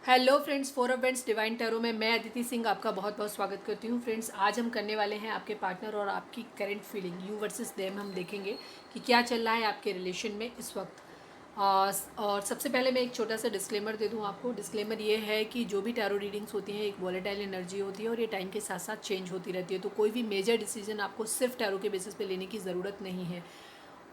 Hello friends, four of vents divine tarot में मैं अदिति सिंह आपका बहुत बहुत स्वागत करती हूँ। फ्रेंड्स, आज हम करने वाले हैं आपके पार्टनर और आपकी current feeling you versus them. हम देखेंगे कि क्या चल रहा है आपके रिलेशन में इस वक्त। और सबसे पहले मैं एक छोटा सा डिस्क्लेमर दे दूँ आपको। डिस्क्लेमर ये है कि जो भी टैरो रीडिंग्स होती हैं एक वॉलेटाइल एनर्जी होती है और ये टाइम के साथ साथ चेंज होती रहती है, तो कोई भी मेजर डिसीजन आपको सिर्फ टैरो के बेसिस पे लेने की ज़रूरत नहीं है।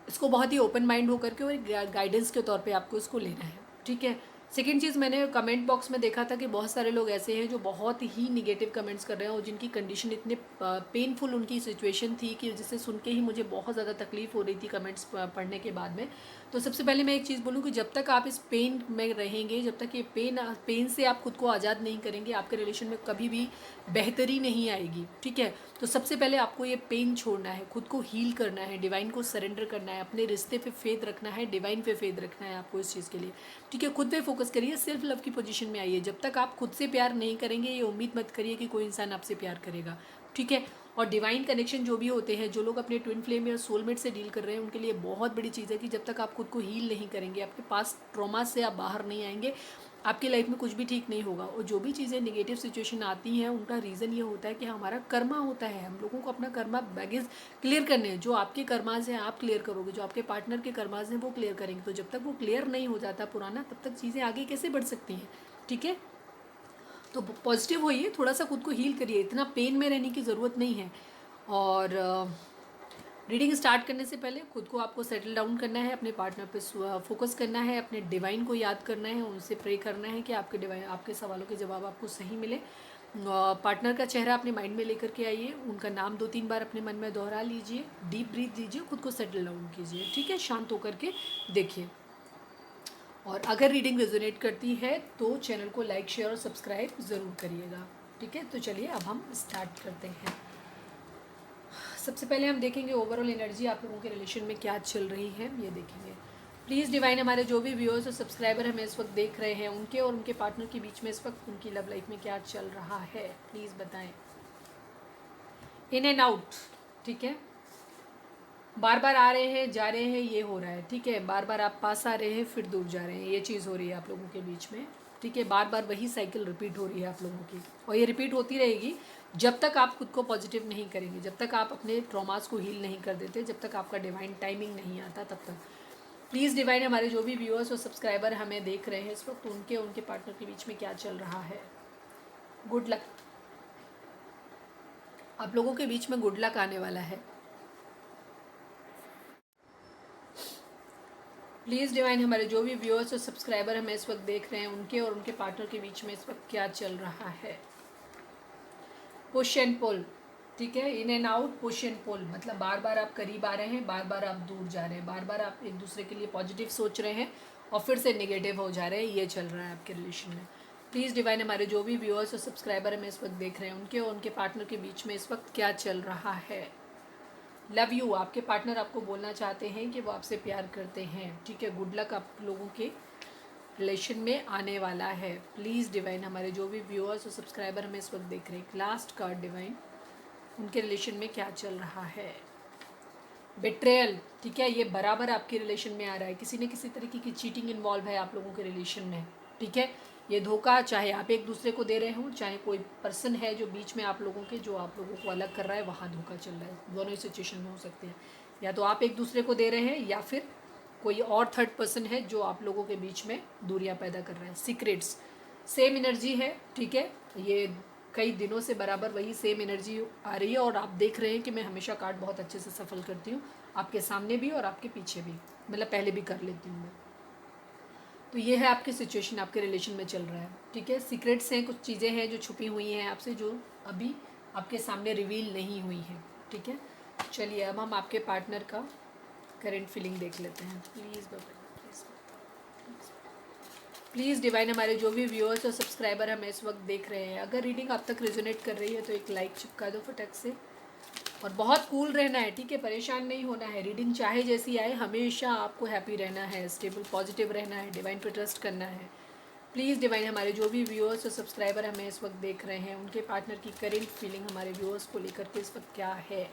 इसको बहुत ही ओपन माइंड होकर के और गाइडेंस के तौर पे आपको इसको लेना है, ठीक है। सेकेंड चीज़, मैंने कमेंट बॉक्स में देखा था कि बहुत सारे लोग ऐसे हैं जो बहुत ही निगेटिव कमेंट्स कर रहे हैं और जिनकी कंडीशन इतने पेनफुल उनकी सिचुएशन थी कि जिसे सुन के ही मुझे बहुत ज़्यादा तकलीफ हो रही थी कमेंट्स पढ़ने के बाद में। तो सबसे पहले मैं एक चीज़ बोलूँ कि जब तक आप इस पेन में रहेंगे, जब तक ये पेन से आप खुद को आज़ाद नहीं करेंगे, आपके रिलेशन में कभी भी बेहतरी नहीं आएगी, ठीक है। तो सबसे पहले आपको ये पेन छोड़ना है, खुद को हील करना है, डिवाइन को सरेंडर करना है, अपने रिश्ते पे फेथ रखना है, डिवाइन पे फेथ रखना है आपको इस चीज़ के लिए, ठीक है। खुद पे फोकस करिए, सेल्फ लव की पोजीशन में आइए। जब तक आप खुद से प्यार नहीं करेंगे, ये उम्मीद मत करिए कि कोई इंसान आपसे प्यार करेगा, ठीक है। और डिवाइन कनेक्शन जो भी होते हैं, जो लोग अपने ट्विन फ्लेम या सोलमेट से डील कर रहे हैं, उनके लिए बहुत बड़ी चीज़ है कि जब तक आप खुद को हील नहीं करेंगे, आपके पास ट्रॉमा से आप बाहर नहीं आएंगे, आपकी लाइफ में कुछ भी ठीक नहीं होगा। और जो भी चीज़ें नेगेटिव सिचुएशन आती हैं, उनका रीज़न ये होता है कि हमारा कर्मा होता है। हम लोगों को अपना कर्मा बैगेज क्लियर करने हैं। जो आपके कर्माज हैं आप क्लियर करोगे, जो आपके पार्टनर के कर्माज हैं वो क्लियर करेंगे। तो जब तक वो क्लियर नहीं हो जाता पुराना, तब तक चीज़ें आगे कैसे बढ़ सकती हैं, ठीक है। तो पॉजिटिव होइए, थोड़ा सा खुद को हील करिए, इतना पेन में रहने की ज़रूरत नहीं है। और रीडिंग स्टार्ट करने से पहले खुद को आपको सेटल डाउन करना है, अपने पार्टनर पे फोकस करना है, अपने डिवाइन को याद करना है, उनसे प्रे करना है कि आपके डिवाइन आपके सवालों के जवाब आपको सही मिले। पार्टनर का चेहरा अपने माइंड में लेकर के आइए, उनका नाम 2-3 बार अपने मन में दोहरा लीजिए, डीप ब्रीथ लीजिए, खुद को सेटल डाउन कीजिए, ठीक है। शांत होकर के देखिए। और अगर रीडिंग रेजोनेट करती है तो चैनल को लाइक, शेयर और सब्सक्राइब ज़रूर करिएगा, ठीक है। तो चलिए अब हम स्टार्ट करते हैं। सबसे पहले हम देखेंगे ओवरऑल एनर्जी आप लोगों के रिलेशन में क्या चल रही है, ये देखेंगे। प्लीज़ डिवाइन, हमारे जो भी व्यूअर्स और सब्सक्राइबर हमें इस वक्त देख रहे हैं, उनके और उनके पार्टनर के बीच में इस वक्त उनकी लव लाइफ में क्या चल रहा है, प्लीज़ बताएं। इन एंड आउट, ठीक है। बार बार आ रहे हैं, जा रहे हैं, ये हो रहा है, ठीक है। बार बार आप पास आ रहे हैं, फिर दूर जा रहे हैं, ये चीज़ हो रही है आप लोगों के बीच में, ठीक है। बार बार वही साइकिल रिपीट हो रही है आप लोगों की, और ये रिपीट होती रहेगी जब तक आप खुद को पॉजिटिव नहीं करेंगे, जब तक आप अपने ट्रॉमास को हील नहीं कर देते, जब तक आपका डिवाइन टाइमिंग नहीं आता, तब तक। प्लीज़ डिवाइन, हमारे जो भी व्यूअर्स और सब्सक्राइबर हमें देख रहे हैं इस वक्त, उनके उनके पार्टनर के बीच में क्या चल रहा है। गुड लक, आप लोगों के बीच में गुड लक आने वाला है। प्लीज़ डिवाइन, हमारे जो भी व्यूअर्स और सब्सक्राइबर हमें इस वक्त देख रहे हैं, उनके और उनके पार्टनर के बीच में इस वक्त क्या चल रहा है। पुश एंड पुल, ठीक है। In and out, push and pull, मतलब बार बार आप करीब आ रहे हैं, बार बार आप दूर जा रहे हैं, बार बार आप एक दूसरे के लिए पॉजिटिव सोच रहे हैं और फिर से नेगेटिव हो जा रहे हैं, ये चल रहा है आपके रिलेशन में। प्लीज़ डिवाइन, हमारे जो भी व्यूअर्स और सब्सक्राइबर हमें इस वक्त देख रहे हैं, उनके और उनके पार्टनर के बीच में इस वक्त क्या चल रहा है। लव यू, आपके पार्टनर आपको बोलना चाहते हैं कि वो आपसे प्यार करते हैं, ठीक है। गुड लक आप लोगों के रिलेशन में आने वाला है। प्लीज़ डिवाइन, हमारे जो भी व्यूअर्स और सब्सक्राइबर हमें इस वक्त देख रहे हैं, लास्ट कार्ड डिवाइन, उनके रिलेशन में क्या चल रहा है। बिट्रेयल, ठीक है। ये बराबर आपके रिलेशन में आ रहा है, किसी न किसी तरीके की चीटिंग इन्वॉल्व है आप लोगों के रिलेशन में, ठीक है। ये धोखा चाहे आप एक दूसरे को दे रहे हो, चाहे कोई पर्सन है जो बीच में आप लोगों के, जो आप लोगों को अलग कर रहा है, वहाँ धोखा चल रहा है। दोनों ही सिचुएशन में हो सकते हैं, या तो आप एक दूसरे को दे रहे हैं या फिर कोई और थर्ड पर्सन है जो आप लोगों के बीच में दूरियां पैदा कर रहा है। सीक्रेट्स, सेम एनर्जी है, ठीक है। ये कई दिनों से बराबर वही सेम एनर्जी आ रही है और आप देख रहे हैं कि मैं हमेशा कार्ड बहुत अच्छे से सफल करती हूँ, आपके सामने भी और आपके पीछे भी, मतलब पहले भी कर लेती हूँ मैं। तो ये है आपकी सिचुएशन, आपके रिलेशन में चल रहा है, ठीक है। सीक्रेट्स हैं, कुछ चीज़ें हैं जो छुपी हुई हैं आपसे, जो अभी आपके सामने रिवील नहीं हुई हैं, ठीक है। चलिए अब हम आपके पार्टनर का करंट फीलिंग देख लेते हैं। प्लीज़ बाबा, प्लीज़ डिवाइन, हमारे जो भी व्यूअर्स और सब्सक्राइबर हमें इस वक्त देख रहे हैं, अगर रीडिंग आप तक रेजोनेट कर रही है तो एक लाइक चिपका दो फटक से। और बहुत कूल रहना है, ठीक है, परेशान नहीं होना है। रीडिंग चाहे जैसी आए, हमेशा आपको हैप्पी रहना है, स्टेबल पॉजिटिव रहना है, डिवाइन पर ट्रस्ट करना है। प्लीज़ डिवाइन, हमारे जो भी व्यूअर्स और सब्सक्राइबर हमें इस वक्त देख रहे हैं, उनके पार्टनर की करेंट फीलिंग हमारे व्यूअर्स को लेकर के इस वक्त क्या है।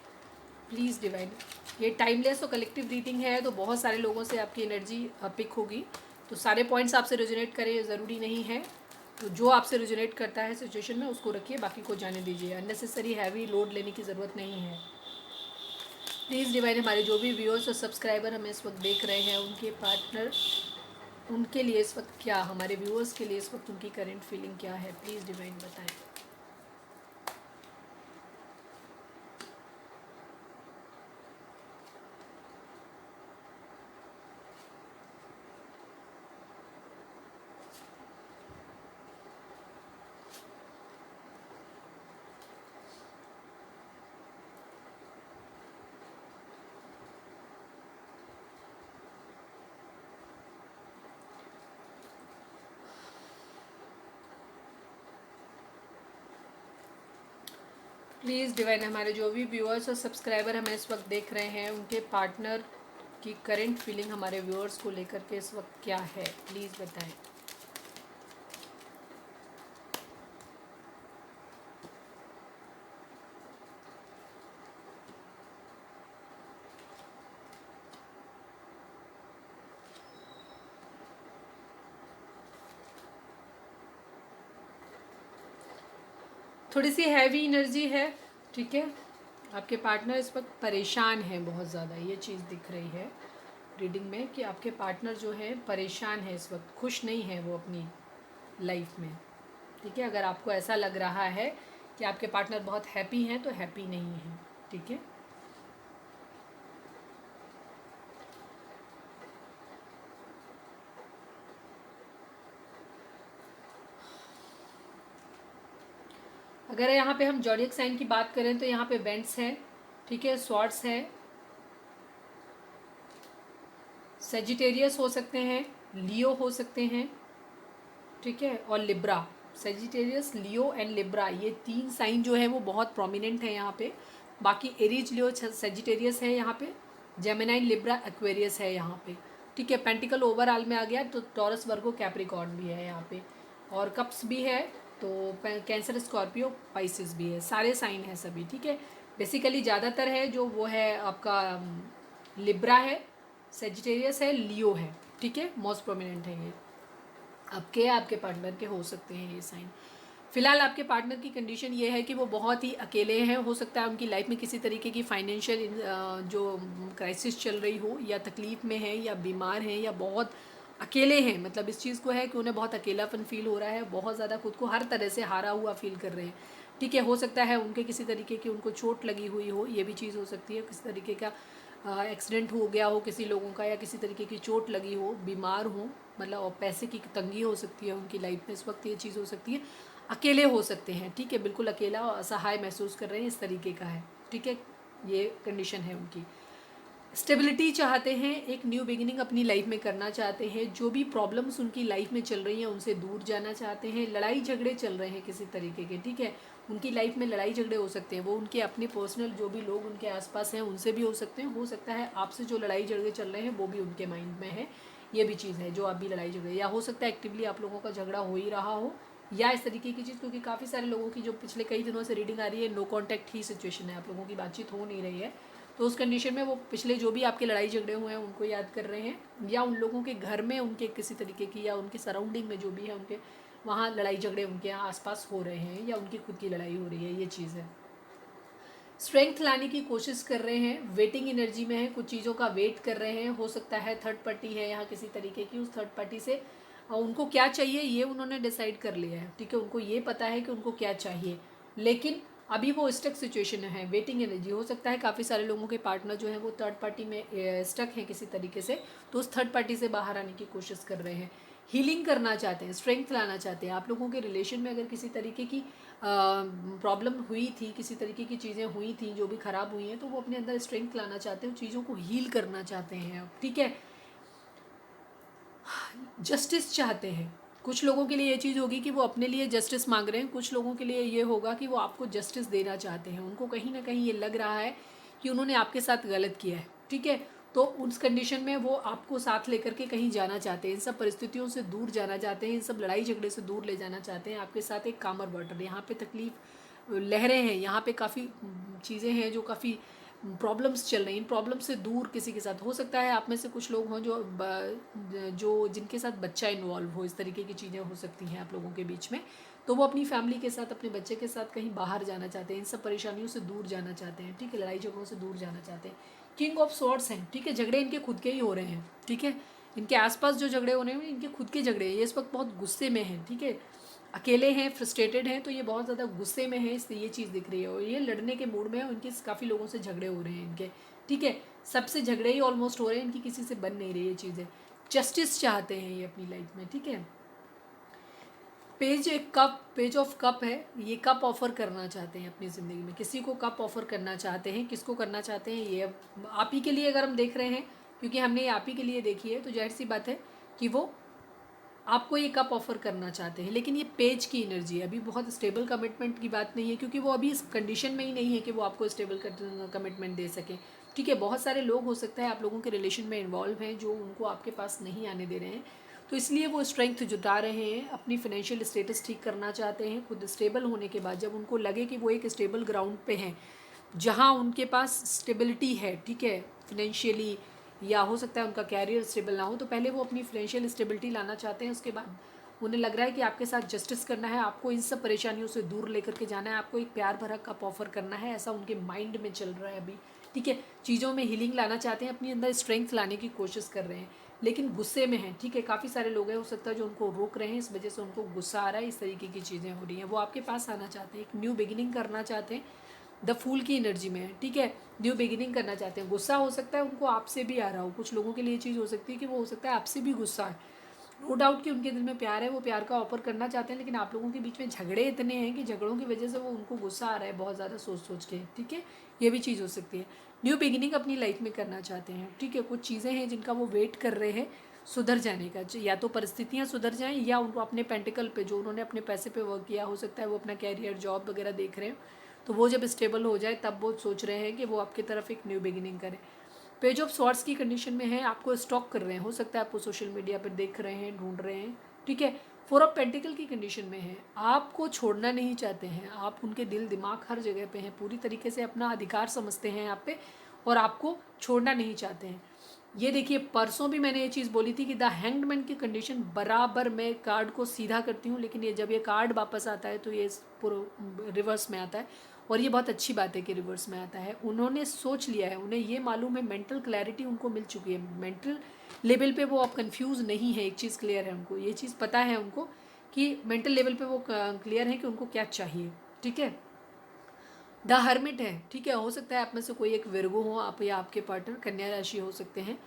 प्लीज़ डिवाइन, ये टाइमलेस और कलेक्टिव रीडिंग है, तो बहुत सारे लोगों से आपकी एनर्जी पिक होगी, तो सारे पॉइंट्स आपसे रेजोनेट करें ज़रूरी नहीं है। तो जो आपसे रिजोनेट करता है सिचुएशन में उसको रखिए, बाकी को जाने दीजिए। अननेसेसरी हैवी लोड लेने की ज़रूरत नहीं है। प्लीज़ डिवाइन, हमारे जो भी व्यूअर्स और सब्सक्राइबर हमें इस वक्त देख रहे हैं, उनके पार्टनर, उनके लिए इस वक्त क्या, हमारे व्यूअर्स के लिए इस वक्त उनकी करंट फीलिंग क्या है, प्लीज़ डिवाइन बताएं। प्लीज़ डिवाइन, हमारे जो भी व्यूअर्स और सब्सक्राइबर हमें इस वक्त देख रहे हैं, उनके पार्टनर की करंट फीलिंग हमारे व्यूअर्स को लेकर के इस वक्त क्या है, प्लीज़ बताएं। थोड़ी सी हैवी एनर्जी है, ठीक है। आपके पार्टनर इस वक्त परेशान है बहुत ज़्यादा, ये चीज़ दिख रही है रीडिंग में कि आपके पार्टनर जो है परेशान है इस वक्त, खुश नहीं है वो अपनी लाइफ में, ठीक है। अगर आपको ऐसा लग रहा है कि आपके पार्टनर बहुत हैप्पी हैं तो हैप्पी नहीं है, ठीक है। अगर यहाँ पे हम जॉडियक साइन की बात करें तो यहाँ पे बेंट्स है, ठीक है, स्वॉर्ड्स है, सेजिटेरियस हो सकते हैं, लियो हो सकते हैं, ठीक है, और Libra. Sagittarius, Leo and Libra, ये 3 साइन जो है वो बहुत प्रोमिनेंट है यहाँ पे। बाकी एरीज, लियो, सेजिटेरियस है यहाँ पे, जेमिनाई, लिब्रा, एक्वेरियस है यहाँ पे, ठीक है। पेंटिकल ओवरऑल में आ गया तो टॉरस, वर्गो, कैप्रिकॉर्न भी है यहाँ पे, और कप्स भी है, तो कैंसर, स्कॉर्पियो, पाइसिस भी है, सारे साइन हैं सभी, ठीक है। बेसिकली ज़्यादातर है जो वो है आपका लिब्रा है, सेजिटेरियस है, लियो है, ठीक है, मोस्ट प्रोमिनेंट है ये। आपके पार्टनर के हो सकते हैं ये साइन। फिलहाल आपके पार्टनर की कंडीशन ये है कि वो बहुत ही अकेले हैं, हो सकता है उनकी लाइफ में किसी तरीके की फाइनेंशियल जो क्राइसिस चल रही हो, या तकलीफ़ में है, या बीमार हैं, या बहुत अकेले हैं। मतलब इस चीज़ को है कि उन्हें बहुत अकेलापन फील हो रहा है, बहुत ज़्यादा खुद को हर तरह से हारा हुआ फील कर रहे हैं, ठीक है। हो सकता है उनके किसी तरीके की उनको चोट लगी हुई हो, ये भी चीज़ हो सकती है, किसी तरीके का एक्सीडेंट हो गया हो किसी लोगों का, या किसी तरीके की चोट लगी हो, बीमार हो, मतलब, और पैसे की तंगी हो सकती है उनकी लाइफ में इस वक्त, ये चीज़ हो सकती है। अकेले हो सकते हैं, ठीक है, बिल्कुल अकेला और असहाय महसूस कर रहे हैं, इस तरीके का है, ठीक है, ये कंडीशन है उनकी। स्टेबिलिटी चाहते हैं, एक न्यू बिगिनिंग अपनी लाइफ में करना चाहते हैं, जो भी प्रॉब्लम्स उनकी लाइफ में चल रही हैं उनसे दूर जाना चाहते हैं। लड़ाई झगड़े चल रहे हैं किसी तरीके के, ठीक है, उनकी लाइफ में लड़ाई झगड़े हो सकते हैं, वो उनके अपने पर्सनल जो भी लोग उनके आसपास हैं उनसे भी हो सकते हैं। हो सकता है आपसे जो लड़ाई झगड़े चल रहे हैं वो भी उनके माइंड में है, ये भी चीज़ है, जो आप भी लड़ाई झगड़े, या हो सकता है एक्टिवली आप लोगों का झगड़ा हो ही रहा हो, या इस तरीके की चीज़, क्योंकि काफ़ी सारे लोगों की जो पिछले कई दिनों से रीडिंग आ रही है, नो कॉन्टैक्ट ही सिचुएशन है, आप लोगों की बातचीत हो नहीं रही है। तो उस कंडीशन में वो पिछले जो भी आपके लड़ाई झगड़े हुए हैं उनको याद कर रहे हैं, या उन लोगों के घर में उनके किसी तरीके की, या उनके सराउंडिंग में जो भी है उनके वहाँ लड़ाई झगड़े उनके यहाँ आसपास हो रहे हैं, या उनकी खुद की लड़ाई हो रही है, ये चीज़ है। स्ट्रेंथ लाने की कोशिश कर रहे हैं, वेटिंग एनर्जी में है, कुछ चीज़ों का वेट कर रहे हैं। हो सकता है थर्ड पार्टी है यहाँ किसी तरीके की, उस थर्ड पार्टी से उनको क्या चाहिए ये उन्होंने डिसाइड कर लिया है, ठीक है, उनको ये पता है कि उनको क्या चाहिए, लेकिन अभी वो स्टक सिचुएशन है, वेटिंग एनर्जी। हो सकता है काफ़ी सारे लोगों के पार्टनर जो है वो थर्ड पार्टी में स्टक हैं किसी तरीके से, तो उस थर्ड पार्टी से बाहर आने की कोशिश कर रहे हैं, हीलिंग करना चाहते हैं, स्ट्रेंथ लाना चाहते हैं। आप लोगों के रिलेशन में अगर किसी तरीके की प्रॉब्लम हुई थी, किसी तरीके की चीज़ें हुई थी जो भी ख़राब हुई हैं, तो वो अपने अंदर स्ट्रेंथ लाना चाहते हैं, चीज़ों को हील करना चाहते हैं, ठीक है। जस्टिस चाहते हैं, कुछ लोगों के लिए ये चीज़ होगी कि वो अपने लिए जस्टिस मांग रहे हैं, कुछ लोगों के लिए ये होगा कि वो आपको जस्टिस देना चाहते हैं, उनको कहीं ना कहीं ये लग रहा है कि उन्होंने आपके साथ गलत किया है, ठीक है। तो उस कंडीशन में वो आपको साथ लेकर के कहीं जाना चाहते हैं, इन सब परिस्थितियों से दूर जाना चाहते हैं, इन सब लड़ाई झगड़े से दूर ले जाना चाहते हैं, आपके साथ एक कामर वाटर। यहाँ पे तकलीफ लहरें हैं, यहाँ पे काफ़ी चीज़ें हैं जो काफ़ी प्रॉब्लम्स चल रही हैं, इन प्रॉब्लम से दूर किसी के साथ हो सकता है। आप में से कुछ लोग हों जो जिनके साथ बच्चा इन्वॉल्व हो, इस तरीके की चीज़ें हो सकती हैं आप लोगों के बीच में। तो वो अपनी फैमिली के साथ, अपने बच्चे के साथ कहीं बाहर जाना चाहते हैं, इन सब परेशानियों से दूर जाना चाहते हैं, ठीक है, लड़ाई झगड़ों से दूर जाना चाहते हैं। किंग ऑफ स्वॉर्ड्स हैं, ठीक है, झगड़े इनके खुद के ही हो रहे हैं, ठीक है, इनके आसपास जो झगड़े हो रहे हैं इनके खुद के झगड़े हैं। ये इस वक्त बहुत गुस्से में हैं, ठीक है, अकेले हैं, फ्रस्ट्रेटेड हैं, तो ये बहुत ज़्यादा गुस्से में है, इसलिए ये चीज़ दिख रही है। और ये लड़ने के मूड में है, उनके काफ़ी लोगों से झगड़े हो रहे हैं इनके, ठीक है, सबसे झगड़े ही ऑलमोस्ट हो रहे हैं, इनकी किसी से बन नहीं रही ये चीज़ें। जस्टिस चाहते हैं ये अपनी लाइफ में, ठीक है। पेज ऑफ कप है, ये कप ऑफर करना चाहते हैं अपनी ज़िंदगी में, किसी को कप ऑफर करना चाहते हैं। किसको करना चाहते हैं, ये अब आप ही के लिए अगर हम देख रहे हैं, क्योंकि हमने ये आप ही के लिए देखी है, तो जाहिर सी बात है कि वो आपको ये कप ऑफर करना चाहते हैं। लेकिन ये पेज की एनर्जी है, अभी बहुत स्टेबल कमिटमेंट की बात नहीं है, क्योंकि वो अभी इस कंडीशन में ही नहीं है कि वो आपको स्टेबल कमिटमेंट दे सकें, ठीक है। बहुत सारे लोग हो सकता है आप लोगों के रिलेशन में इन्वॉल्व हैं जो उनको आपके पास नहीं आने दे रहे हैं, तो इसलिए वो स्ट्रेंथ जुटा रहे हैं, अपनी फाइनेंशियल स्टेटस ठीक करना चाहते हैं। खुद स्टेबल होने के बाद जब उनको लगे कि वो एक स्टेबल ग्राउंड पे हैं, जहाँ उनके पास स्टेबिलिटी है, ठीक है, फिनेंशियली, या हो सकता है उनका कैरियर स्टेबल ना हो, तो पहले वो अपनी फाइनेंशियल स्टेबिलिटी लाना चाहते हैं। उसके बाद उन्हें लग रहा है कि आपके साथ जस्टिस करना है, आपको इन सब परेशानियों से दूर लेकर के जाना है, आपको एक प्यार भरा कप ऑफर करना है, ऐसा उनके माइंड में चल रहा है अभी, ठीक है। चीज़ों में हीलिंग लाना चाहते हैं, अपनी अंदर स्ट्रेंथ लाने की कोशिश कर रहे हैं, लेकिन गुस्से में हैं, ठीक है। काफ़ी सारे लोग हैं हो सकता है जो उनको रोक रहे हैं, इस वजह से उनको गुस्सा आ रहा है, इस तरीके की चीज़ें हो रही हैं। वो आपके पास आना चाहते हैं, एक न्यू बिगिनिंग करना चाहते हैं, द फूल की एनर्जी में है, ठीक है, न्यू बिगिनिंग करना चाहते हैं। गुस्सा हो सकता है उनको आपसे भी आ रहा हो, कुछ लोगों के लिए चीज़ हो सकती है कि वो हो सकता है आपसे भी गुस्सा है, नो डाउट कि उनके दिल में प्यार है, वो प्यार का ऑफर करना चाहते हैं, लेकिन आप लोगों के बीच में झगड़े इतने हैं कि झगड़ों की वजह से वो उनको गुस्सा आ रहा है बहुत ज़्यादा सोच सोच के, ठीक है, ये भी चीज़ हो सकती है। न्यू बिगिनिंग अपनी लाइफ में करना चाहते हैं, ठीक है, कुछ चीज़ें हैं जिनका वो वेट कर रहे हैं सुधर जाने का, या तो परिस्थितियाँ सुधर जाएं, या उनको अपने पेंटिकल पे, जो उन्होंने अपने पैसे पे वर्क किया, हो सकता है वो अपना कैरियर जॉब वगैरह देख रहे हैं, तो वो जब स्टेबल हो जाए तब वो सोच रहे हैं कि वो आपकी तरफ एक न्यू बिगिनिंग करें। पेज ऑफ स्वॉर्ड्स की कंडीशन में है, आपको स्टॉक कर रहे हैं, हो सकता है आपको सोशल मीडिया पर देख रहे हैं, ढूंढ रहे हैं, ठीक है। फोर ऑफ पेंटिकल की कंडीशन में है, आपको छोड़ना नहीं चाहते हैं, आप उनके दिल दिमाग हर जगह पे हैं, पूरी तरीके से अपना अधिकार समझते हैं आप पे, और आपको छोड़ना नहीं चाहते हैं। ये देखिए, परसों भी मैंने ये चीज़ बोली थी कि द हैंग्ड की कंडीशन बराबर मैं कार्ड को सीधा करती हूँ, लेकिन ये जब ये कार्ड वापस आता है तो ये पूरा रिवर्स में आता है, और ये बहुत अच्छी बात है कि रिवर्स में आता है। उन्होंने सोच लिया है, उन्हें ये मालूम है, मेंटल क्लैरिटी उनको मिल चुकी है, मेंटल लेवल पे वो अब कंफ्यूज नहीं है, एक चीज़ क्लियर है उनको, ये चीज़ पता है उनको कि मेंटल लेवल पे वो क्लियर है कि उनको क्या चाहिए, ठीक है। द हर्मिट है, ठीक है, हो सकता है आप में से कोई एक विर्गो हो, आप या आपके पार्टनर कन्या राशि हो सकते हैं,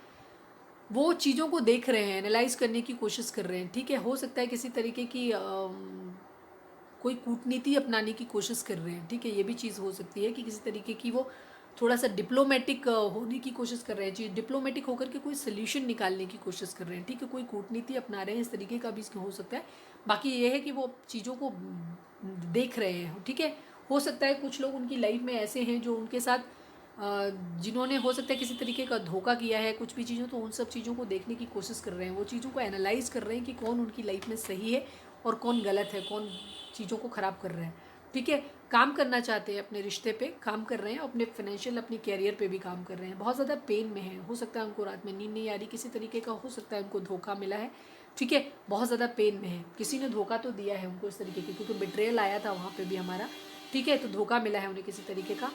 वो चीज़ों को देख रहे हैं, एनालाइज करने की कोशिश कर रहे हैं, ठीक है। हो सकता है किसी तरीके की कोई कूटनीति अपनाने की कोशिश कर रहे हैं, ठीक है, ये भी चीज़ हो सकती है कि किसी तरीके की वो थोड़ा सा डिप्लोमेटिक होने की कोशिश कर रहे हैं, चीज़ डिप्लोमेटिक होकर के कोई सोल्यूशन निकालने की कोशिश कर रहे हैं, ठीक है, कोई कूटनीति अपना रहे हैं, इस तरीके का भी हो सकता है। बाकी ये है कि वो चीज़ों को देख रहे हैं, ठीक है। हो सकता है कुछ लोग उनकी लाइफ में ऐसे हैं जो उनके साथ जिन्होंने हो सकता है किसी तरीके का धोखा किया है कुछ भी चीज़ों, तो उन सब चीज़ों को देखने की कोशिश कर रहे हैं, वो चीज़ों को एनालाइज कर रहे हैं कि कौन उनकी लाइफ में सही है और कौन गलत है, कौन चीज़ों को ख़राब कर रहा है, ठीक है। काम करना चाहते हैं, अपने रिश्ते पे काम कर रहे हैं, अपने फाइनेंशियल, अपनी कैरियर पे भी काम कर रहे हैं, बहुत ज़्यादा पेन में है, हो सकता है उनको रात में नींद नहीं आ रही, किसी तरीके का हो सकता है उनको धोखा मिला है, ठीक है, बहुत ज़्यादा पेन में है, किसी ने धोखा तो दिया है उनको इस तरीके की, क्योंकि बिट्रेयल आया था वहाँ पे भी हमारा, ठीक है, तो धोखा मिला है उन्हें किसी तरीके का।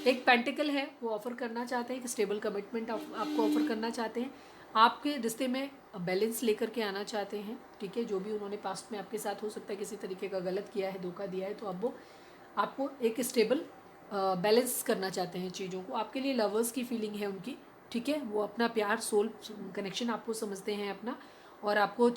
एक पेंटिकल है, वो ऑफ़र करना चाहते हैं, एक स्टेबल कमिटमेंट आपको ऑफ़र करना चाहते हैं, आपके रिश्ते में बैलेंस लेकर के आना चाहते हैं, ठीक है। जो भी उन्होंने पास्ट में आपके साथ हो सकता है किसी तरीके का गलत किया है, धोखा दिया है, तो अब वो आपको एक स्टेबल बैलेंस करना चाहते हैं चीज़ों को, आपके लिए लवर्स की फीलिंग है उनकी, ठीक है। वो अपना प्यार, सोल कनेक्शन आपको समझते हैं अपना, और आपको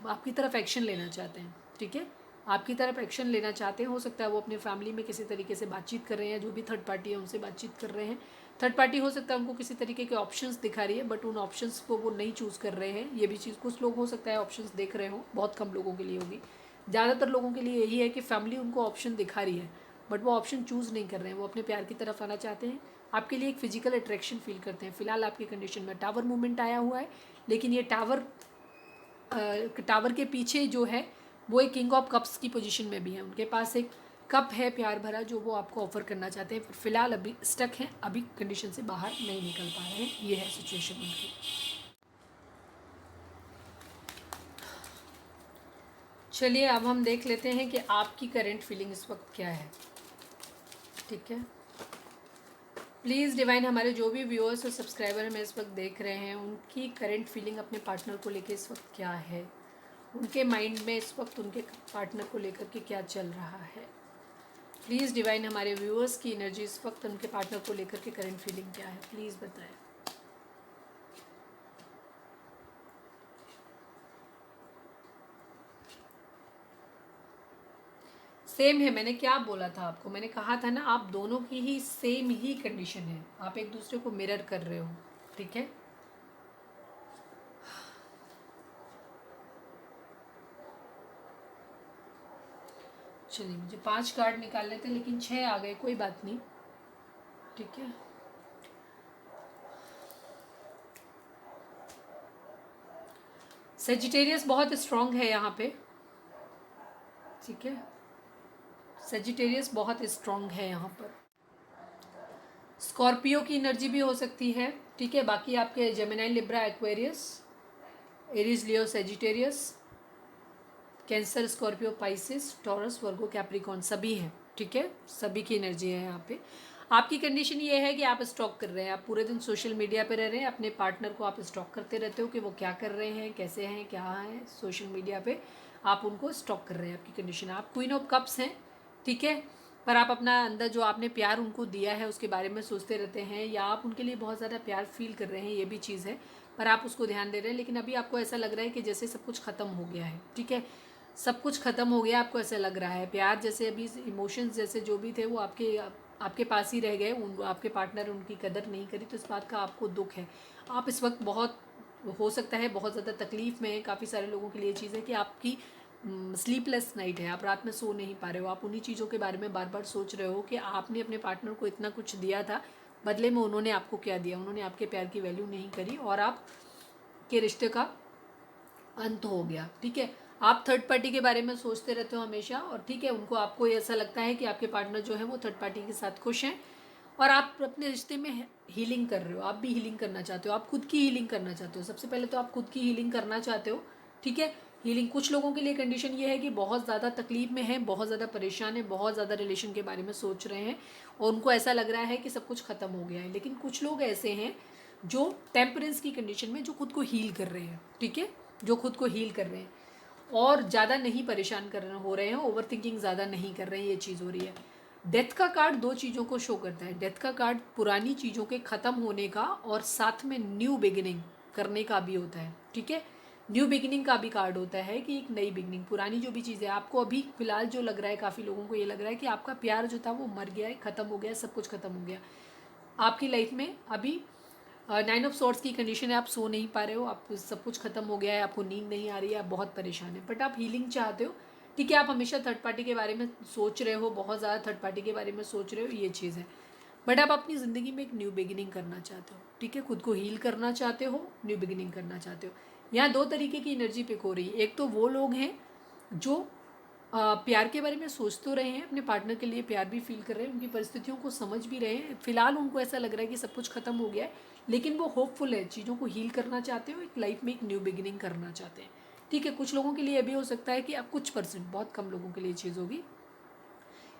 आपकी तरफ एक्शन लेना चाहते हैं, ठीक है, आपकी तरफ एक्शन लेना चाहते हैं। हो सकता है वो अपने फैमिली में किसी तरीके से बातचीत कर रहे हैं, जो भी थर्ड पार्टी है उनसे बातचीत कर रहे हैं, थर्ड पार्टी हो सकता है उनको किसी तरीके के ऑप्शंस दिखा रही है, बट उन ऑप्शंस को वो नहीं चूज़ कर रहे हैं, ये भी चीज़ कुछ लोग हो सकता है ऑप्शंस देख रहे हो, बहुत कम लोगों के लिए होगी, ज़्यादातर लोगों के लिए यही है कि फैमिली उनको ऑप्शन दिखा रही है, बट वो ऑप्शन चूज़ नहीं कर रहे हैं, वो अपने प्यार की तरफ आना चाहते हैं, आपके लिए एक फिजिकल अट्रैक्शन फील करते हैं। फिलहाल आपकी कंडीशन में टावर मूवमेंट आया हुआ है, लेकिन ये टावर के पीछे जो है वो एक किंग ऑफ कप्स की पोजीशन में भी है, उनके पास एक कप है प्यार भरा जो वो आपको ऑफर करना चाहते हैं, पर फिलहाल अभी स्टक हैं, अभी कंडीशन से बाहर नहीं निकल पा रहे हैं। ये है सिचुएशन उनकी। चलिए अब हम देख लेते हैं कि आपकी करंट फीलिंग इस वक्त क्या है। ठीक है, प्लीज़ डिवाइन, हमारे जो भी व्यूअर्स और सब्सक्राइबर हमें इस वक्त देख रहे हैं, उनकी करंट फीलिंग अपने पार्टनर को लेकर इस वक्त क्या है, उनके माइंड में इस वक्त उनके पार्टनर को लेकर के क्या चल रहा है। प्लीज़ डिवाइन, हमारे व्यूअर्स की एनर्जी इस वक्त उनके पार्टनर को लेकर के करंट फीलिंग क्या है, प्लीज़ बताएं। सेम है, मैंने क्या बोला था आपको, मैंने कहा था ना आप दोनों की ही सेम ही कंडीशन है, आप एक दूसरे को मिरर कर रहे हो। ठीक है, चलिए मुझे 5 कार्ड निकालने थे लेकिन 6 आ गए, कोई बात नहीं। ठीक है, सेजिटेरियस बहुत स्ट्रांग है यहाँ पे। ठीक है, सेजिटेरियस बहुत स्ट्रांग है यहाँ पर। स्कॉर्पियो की एनर्जी भी हो सकती है। ठीक है, बाकी आपके Gemini, Libra, Aquarius, Aries, Leo, Sagittarius, Cancer, Scorpio, Pisces, Taurus, Virgo, Capricorn सभी हैं। ठीक है, सभी की एनर्जी है यहाँ पे। आपकी कंडीशन ये है कि आप स्टॉक कर रहे हैं, आप पूरे दिन सोशल मीडिया पे रह रहे हैं, अपने पार्टनर को आप स्टॉक करते रहते हो कि वो क्या कर रहे हैं, कैसे हैं, क्या है, सोशल मीडिया पे आप उनको स्टॉक कर रहे हैं। आपकी कंडीशन, आप क्वीन ऑफ कप्स हैं। ठीक है, पर आप अपना अंदर जो आपने प्यार उनको दिया है उसके बारे में सोचते रहते हैं, या आप उनके लिए बहुत ज़्यादा प्यार फील कर रहे हैं, ये भी चीज़ है, पर आप उसको ध्यान दे रहे हैं। लेकिन अभी आपको ऐसा लग रहा है कि जैसे सब कुछ ख़त्म हो गया है। ठीक है, सब कुछ ख़त्म हो गया, आपको ऐसा लग रहा है। प्यार जैसे अभी इमोशंस जैसे जो भी थे वो आपके पास ही रह गए, उन आपके पार्टनर उनकी कदर नहीं करी, तो इस बात का आपको दुख है। आप इस वक्त बहुत, हो सकता है बहुत ज़्यादा तकलीफ़ में, काफ़ी सारे लोगों के लिए चीज़ है कि आपकी स्लीपलेस नाइट है, आप रात में सो नहीं पा रहे हो, आप उन्हीं चीज़ों के बारे में बार बार सोच रहे हो कि आपने अपने पार्टनर को इतना कुछ दिया था, बदले में उन्होंने आपको क्या दिया, उन्होंने आपके प्यार की वैल्यू नहीं करी और आप के रिश्ते का अंत हो गया। ठीक है, आप थर्ड पार्टी के बारे में सोचते रहते हो हमेशा, और ठीक है, उनको आपको ऐसा लगता है कि आपके पार्टनर जो है वो थर्ड पार्टी के साथ खुश हैं, और आप अपने रिश्ते में हीलिंग कर रहे हो, आप भी हीलिंग करना चाहते हो, आप खुद की हीलिंग करना चाहते हो। सबसे पहले तो आप खुद की हीलिंग करना चाहते हो। ठीक है, हीलिंग, कुछ लोगों के लिए कंडीशन ये है कि बहुत ज़्यादा तकलीफ में है, बहुत ज़्यादा परेशान है, बहुत ज़्यादा रिलेशन के बारे में सोच रहे हैं और उनको ऐसा लग रहा है कि सब कुछ ख़त्म हो गया है। लेकिन कुछ लोग ऐसे हैं जो टेम्परेंस की कंडीशन में, जो खुद को हील कर रहे हैं। ठीक है, जो खुद को हील कर रहे हैं और ज़्यादा नहीं परेशान हो रहे हैं, ओवर थिंकिंग ज़्यादा नहीं कर रहे हैं, ये चीज़ हो रही है। डेथ का कार्ड दो चीज़ों को शो करता है। डेथ का कार्ड पुरानी चीज़ों के ख़त्म होने का और साथ में न्यू बिगिनिंग करने का भी होता है। ठीक है, न्यू बिगिनिंग का भी कार्ड होता है कि एक नई बिगिनिंग, पुरानी जो भी चीज़ है, आपको अभी फिलहाल जो लग रहा है, काफ़ी लोगों को ये लग रहा है कि आपका प्यार जो था वो मर गया है, ख़त्म हो गया, सब कुछ ख़त्म हो गया आपकी लाइफ में। अभी 9 ऑफ सॉर्ट्स की कंडीशन है, आप सो नहीं पा रहे हो, आप सब कुछ खत्म हो गया है, आपको नींद नहीं आ रही है, आप बहुत परेशान है, बट आप हीलिंग चाहते हो। ठीक है, आप हमेशा थर्ड पार्टी के बारे में सोच रहे हो, बहुत ज़्यादा थर्ड पार्टी के बारे में सोच रहे हो, ये चीज़ है, बट आप अपनी ज़िंदगी में एक न्यू बिगिनिंग करना चाहते हो। ठीक है, खुद को हील करना चाहते हो, न्यू बिगिनिंग करना चाहते हो। यहाँ दो तरीके की एनर्जी पिक हो रही है। एक तो वो लोग हैं जो प्यार के बारे में सोच तो रहे हैं, अपने पार्टनर के लिए प्यार भी फील कर रहे हैं, उनकी परिस्थितियों को समझ भी रहे हैं, फिलहाल उनको ऐसा लग रहा है कि सब कुछ खत्म हो गया है, लेकिन वो होपफुल है, चीज़ों को हील करना चाहते हो, एक लाइफ में एक न्यू बिगिनिंग करना चाहते हैं। ठीक है, कुछ लोगों के लिए भी हो सकता है कि अब कुछ परसेंट, बहुत कम लोगों के लिए चीज़ होगी,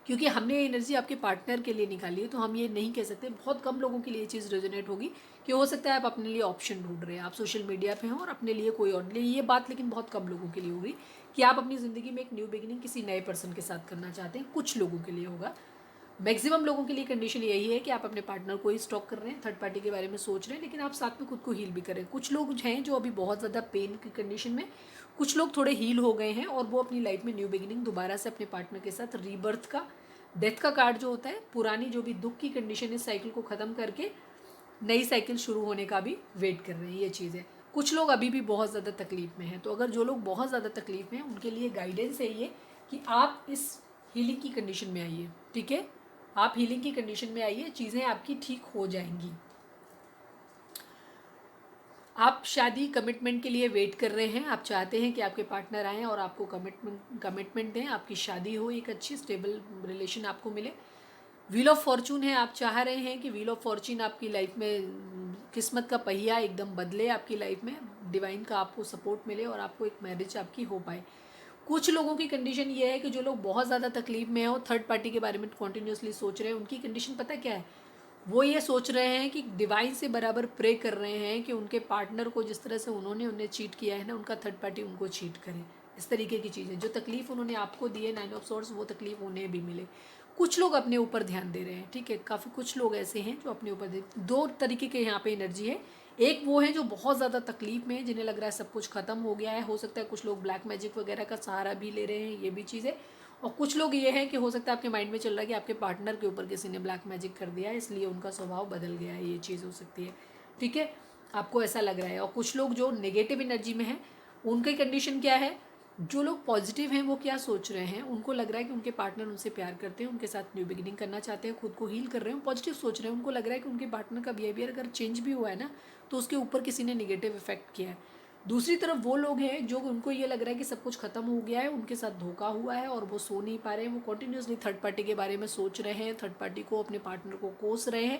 क्योंकि हमने ये एनर्जी आपके पार्टनर के लिए निकाली है, तो हम ये नहीं कह सकते, बहुत कम लोगों के लिए ये चीज़ रेजोनेट होगी कि हो सकता है आप अपने लिए ऑप्शन ढूंढ रहे हैं, आप सोशल मीडिया पे हो और अपने लिए कोई और लिए, ये बात लेकिन बहुत कम लोगों के लिए होगी कि आप अपनी ज़िंदगी में एक न्यू बिगिनिंग किसी नए पर्सन के साथ करना चाहते हैं। कुछ लोगों के लिए होगा, मैक्सिमम लोगों के लिए कंडीशन यही है कि आप अपने पार्टनर को ही स्टॉक कर रहे हैं, थर्ड पार्टी के बारे में सोच रहे हैं, लेकिन आप साथ में खुद को हील भी कर रहे हैं। कुछ लोग हैं जो अभी बहुत ज़्यादा पेन की कंडीशन में, कुछ लोग थोड़े हील हो गए हैं और वो अपनी लाइफ में न्यू बिगिनिंग दोबारा से अपने पार्टनर के साथ, रीबर्थ का, डेथ का कार्ड जो होता है, पुरानी जो भी दुख की कंडीशन है, साइकिल को ख़त्म करके नई साइकिल शुरू होने का भी वेट कर रहे हैं, ये चीज़ है। कुछ लोग अभी भी बहुत ज़्यादा तकलीफ में हैं, तो अगर जो लोग बहुत ज़्यादा तकलीफ में हैं उनके लिए गाइडेंस है ये कि आप इस हीलिंग की कंडीशन में आइए। ठीक है, आप हीलिंग की कंडीशन में आइए, चीज़ें आपकी ठीक हो जाएंगी। आप शादी कमिटमेंट के लिए वेट कर रहे हैं, आप चाहते हैं कि आपके पार्टनर आएँ और आपको कमिटमेंट दें, आपकी शादी हो, एक अच्छी स्टेबल रिलेशन आपको मिले। व्हील ऑफ फॉर्चून है, आप चाह रहे हैं कि व्हील ऑफ फॉर्चून आपकी लाइफ में किस्मत का पहिया एकदम बदले आपकी लाइफ में, डिवाइन का आपको सपोर्ट मिले और आपको एक मैरिज आपकी हो पाए। कुछ लोगों की कंडीशन ये है कि जो लोग बहुत ज़्यादा तकलीफ में हो, थर्ड पार्टी के बारे में कॉन्टीन्यूसली सोच रहे हैं, उनकी कंडीशन पता क्या है, वो ये सोच रहे हैं कि डिवाइन से बराबर प्रे कर रहे हैं कि उनके पार्टनर को जिस तरह से उन्होंने उन्हें चीट किया है ना, उनका थर्ड पार्टी उनको चीट करे। इस तरीके की चीज़ें, जो तकलीफ उन्होंने आपको दी है 9 ऑफ सॉर्ड्स, वो तकलीफ उन्हें भी मिले। कुछ लोग अपने ऊपर ध्यान दे रहे हैं, ठीक है, काफ़ी कुछ लोग ऐसे हैं जो अपने ऊपर दो तरीके के यहाँ पे एनर्जी है। एक वो है जो बहुत ज़्यादा तकलीफ में है, जिन्हें लग रहा है सब कुछ ख़त्म हो गया है, हो सकता है कुछ लोग ब्लैक मैजिक वगैरह का सहारा भी ले रहे हैं, ये भी चीज़ है। और कुछ लोग ये हैं कि हो सकता है आपके माइंड में चल रहा है कि आपके पार्टनर के ऊपर किसी ने ब्लैक मैजिक कर दिया है, इसलिए उनका स्वभाव बदल गया है, ये चीज़ हो सकती है, ठीक है, आपको ऐसा लग रहा है। और कुछ लोग जो नेगेटिव एनर्जी में हैं, उनकी कंडीशन क्या है, जो लोग पॉजिटिव हैं वो क्या सोच रहे हैं, उनको लग रहा है कि उनके पार्टनर उनसे प्यार करते हैं, उनके साथ न्यू बिगिनिंग करना चाहते हैं, खुद को हील कर रहे हैं, पॉजिटिव सोच रहे हैं, उनको लग रहा है कि उनके पार्टनर का बिहेवियर अगर चेंज भी हुआ है ना, तो उसके ऊपर किसी ने निगेटिव इफेक्ट किया है। दूसरी तरफ वो लोग हैं जो उनको ये लग रहा है कि सब कुछ खत्म हो गया है, उनके साथ धोखा हुआ है और वो सो नहीं पा रहे हैं, वो कॉन्टीन्यूसली थर्ड पार्टी के बारे में सोच रहे हैं, थर्ड पार्टी को, अपने पार्टनर को कोस रहे हैं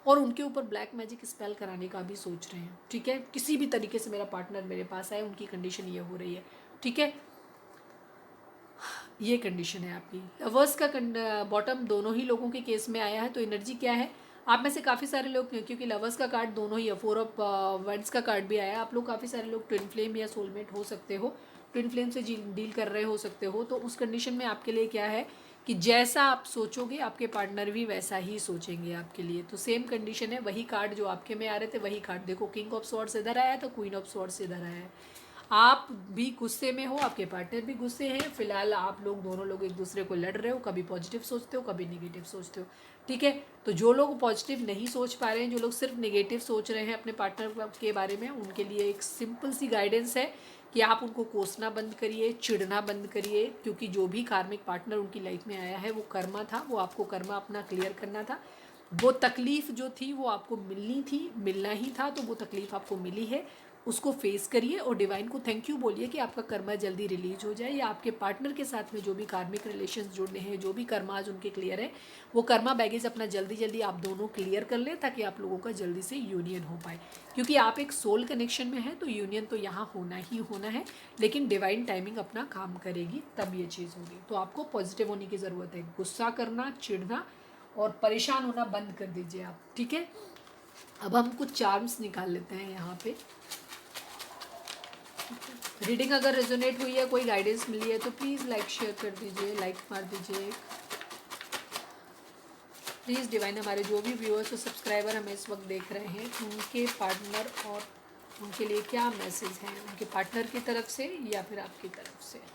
और उनके ऊपर ब्लैक मैजिक स्पेल कराने का भी सोच रहे हैं, ठीक है, किसी भी तरीके से मेरा पार्टनर मेरे पास आए, उनकी कंडीशन ये हो रही है, ठीक है। ये कंडीशन है आपकी। लवर्स का बॉटम दोनों ही लोगों के केस में आया है, तो एनर्जी क्या है, आप में से काफ़ी सारे लोग, क्योंकि लवर्स का कार्ड दोनों ही है, 4 ऑफ वंड्स का कार्ड भी आया है, आप लोग काफ़ी सारे लोग ट्विन फ्लेम या सोलमेट हो सकते हो, ट्विन फ्लेम से डील कर रहे हो सकते हो। तो उस कंडीशन में आपके लिए क्या है कि जैसा आप सोचोगे आपके पार्टनर भी वैसा ही सोचेंगे आपके लिए, तो सेम कंडीशन है। वही कार्ड जो आपके में आ रहे थे वही कार्ड, देखो किंग ऑफ स्वॉर्ड्स इधर आया तो क्वीन ऑफ स्वॉर्ड्स इधर आया है। आप भी गुस्से में हो, आपके पार्टनर भी गुस्से हैं, फिलहाल आप लोग दोनों लोग एक दूसरे को लड़ रहे हो, कभी पॉजिटिव सोचते हो कभी नेगेटिव सोचते हो, ठीक है। तो जो लोग पॉजिटिव नहीं सोच पा रहे हैं, जो लोग सिर्फ नेगेटिव सोच रहे हैं अपने पार्टनर के बारे में, उनके लिए एक सिंपल सी गाइडेंस है कि आप उनको कोसना बंद करिए, चिढ़ना बंद करिए, क्योंकि जो भी कार्मिक पार्टनर उनकी लाइफ में आया है वो कर्मा था, वो आपको कर्मा अपना क्लियर करना था। वो तकलीफ़ जो थी वो आपको मिलनी थी, मिलना ही था, तो वो तकलीफ़ आपको मिली है, उसको फेस करिए और डिवाइन को थैंक यू बोलिए कि आपका कर्मा जल्दी रिलीज हो जाए, या आपके पार्टनर के साथ में जो भी कार्मिक रिलेशंस जुड़ने हैं, जो भी कर्मा आज उनके क्लियर है, वो कर्मा बैगेज अपना जल्दी जल्दी आप दोनों क्लियर कर लें, ताकि आप लोगों का जल्दी से यूनियन हो पाए। क्योंकि आप एक सोल कनेक्शन में हैं, तो यूनियन तो यहाँ होना ही होना है, लेकिन डिवाइन टाइमिंग अपना काम करेगी तब ये चीज़ होगी। तो आपको पॉजिटिव होने की ज़रूरत है, गुस्सा करना, चिढ़ना और परेशान होना बंद कर दीजिए आप, ठीक है। अब हम कुछ चार्म्स निकाल लेते हैं यहाँ पे। रीडिंग अगर रेजोनेट हुई है, कोई गाइडेंस मिली है तो प्लीज़ लाइक शेयर कर दीजिए, लाइक मार दीजिए प्लीज़। डिवाइन हमारे जो भी व्यूअर्स और सब्सक्राइबर हमें इस वक्त देख रहे हैं, उनके पार्टनर और उनके लिए क्या मैसेज हैं, उनके पार्टनर की तरफ से या फिर आपकी तरफ से।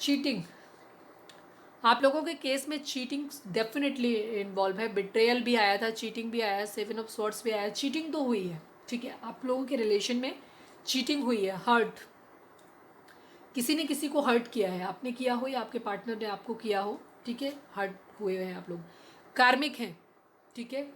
चीटिंग, आप लोगों के केस में चीटिंग डेफिनेटली इन्वॉल्व है, बिट्रेयल भी आया था, चीटिंग भी आया, 7 ऑफ स्वॉर्ड्स भी आया, चीटिंग तो हुई है, ठीक है। आप लोगों के रिलेशन में चीटिंग हुई है, हर्ट, किसी ने किसी को हर्ट किया है, आपने किया हो या आपके पार्टनर ने आपको किया हो, ठीक है, हर्ट हुए हैं आप लोग, कार्मिक हैं, ठीक है,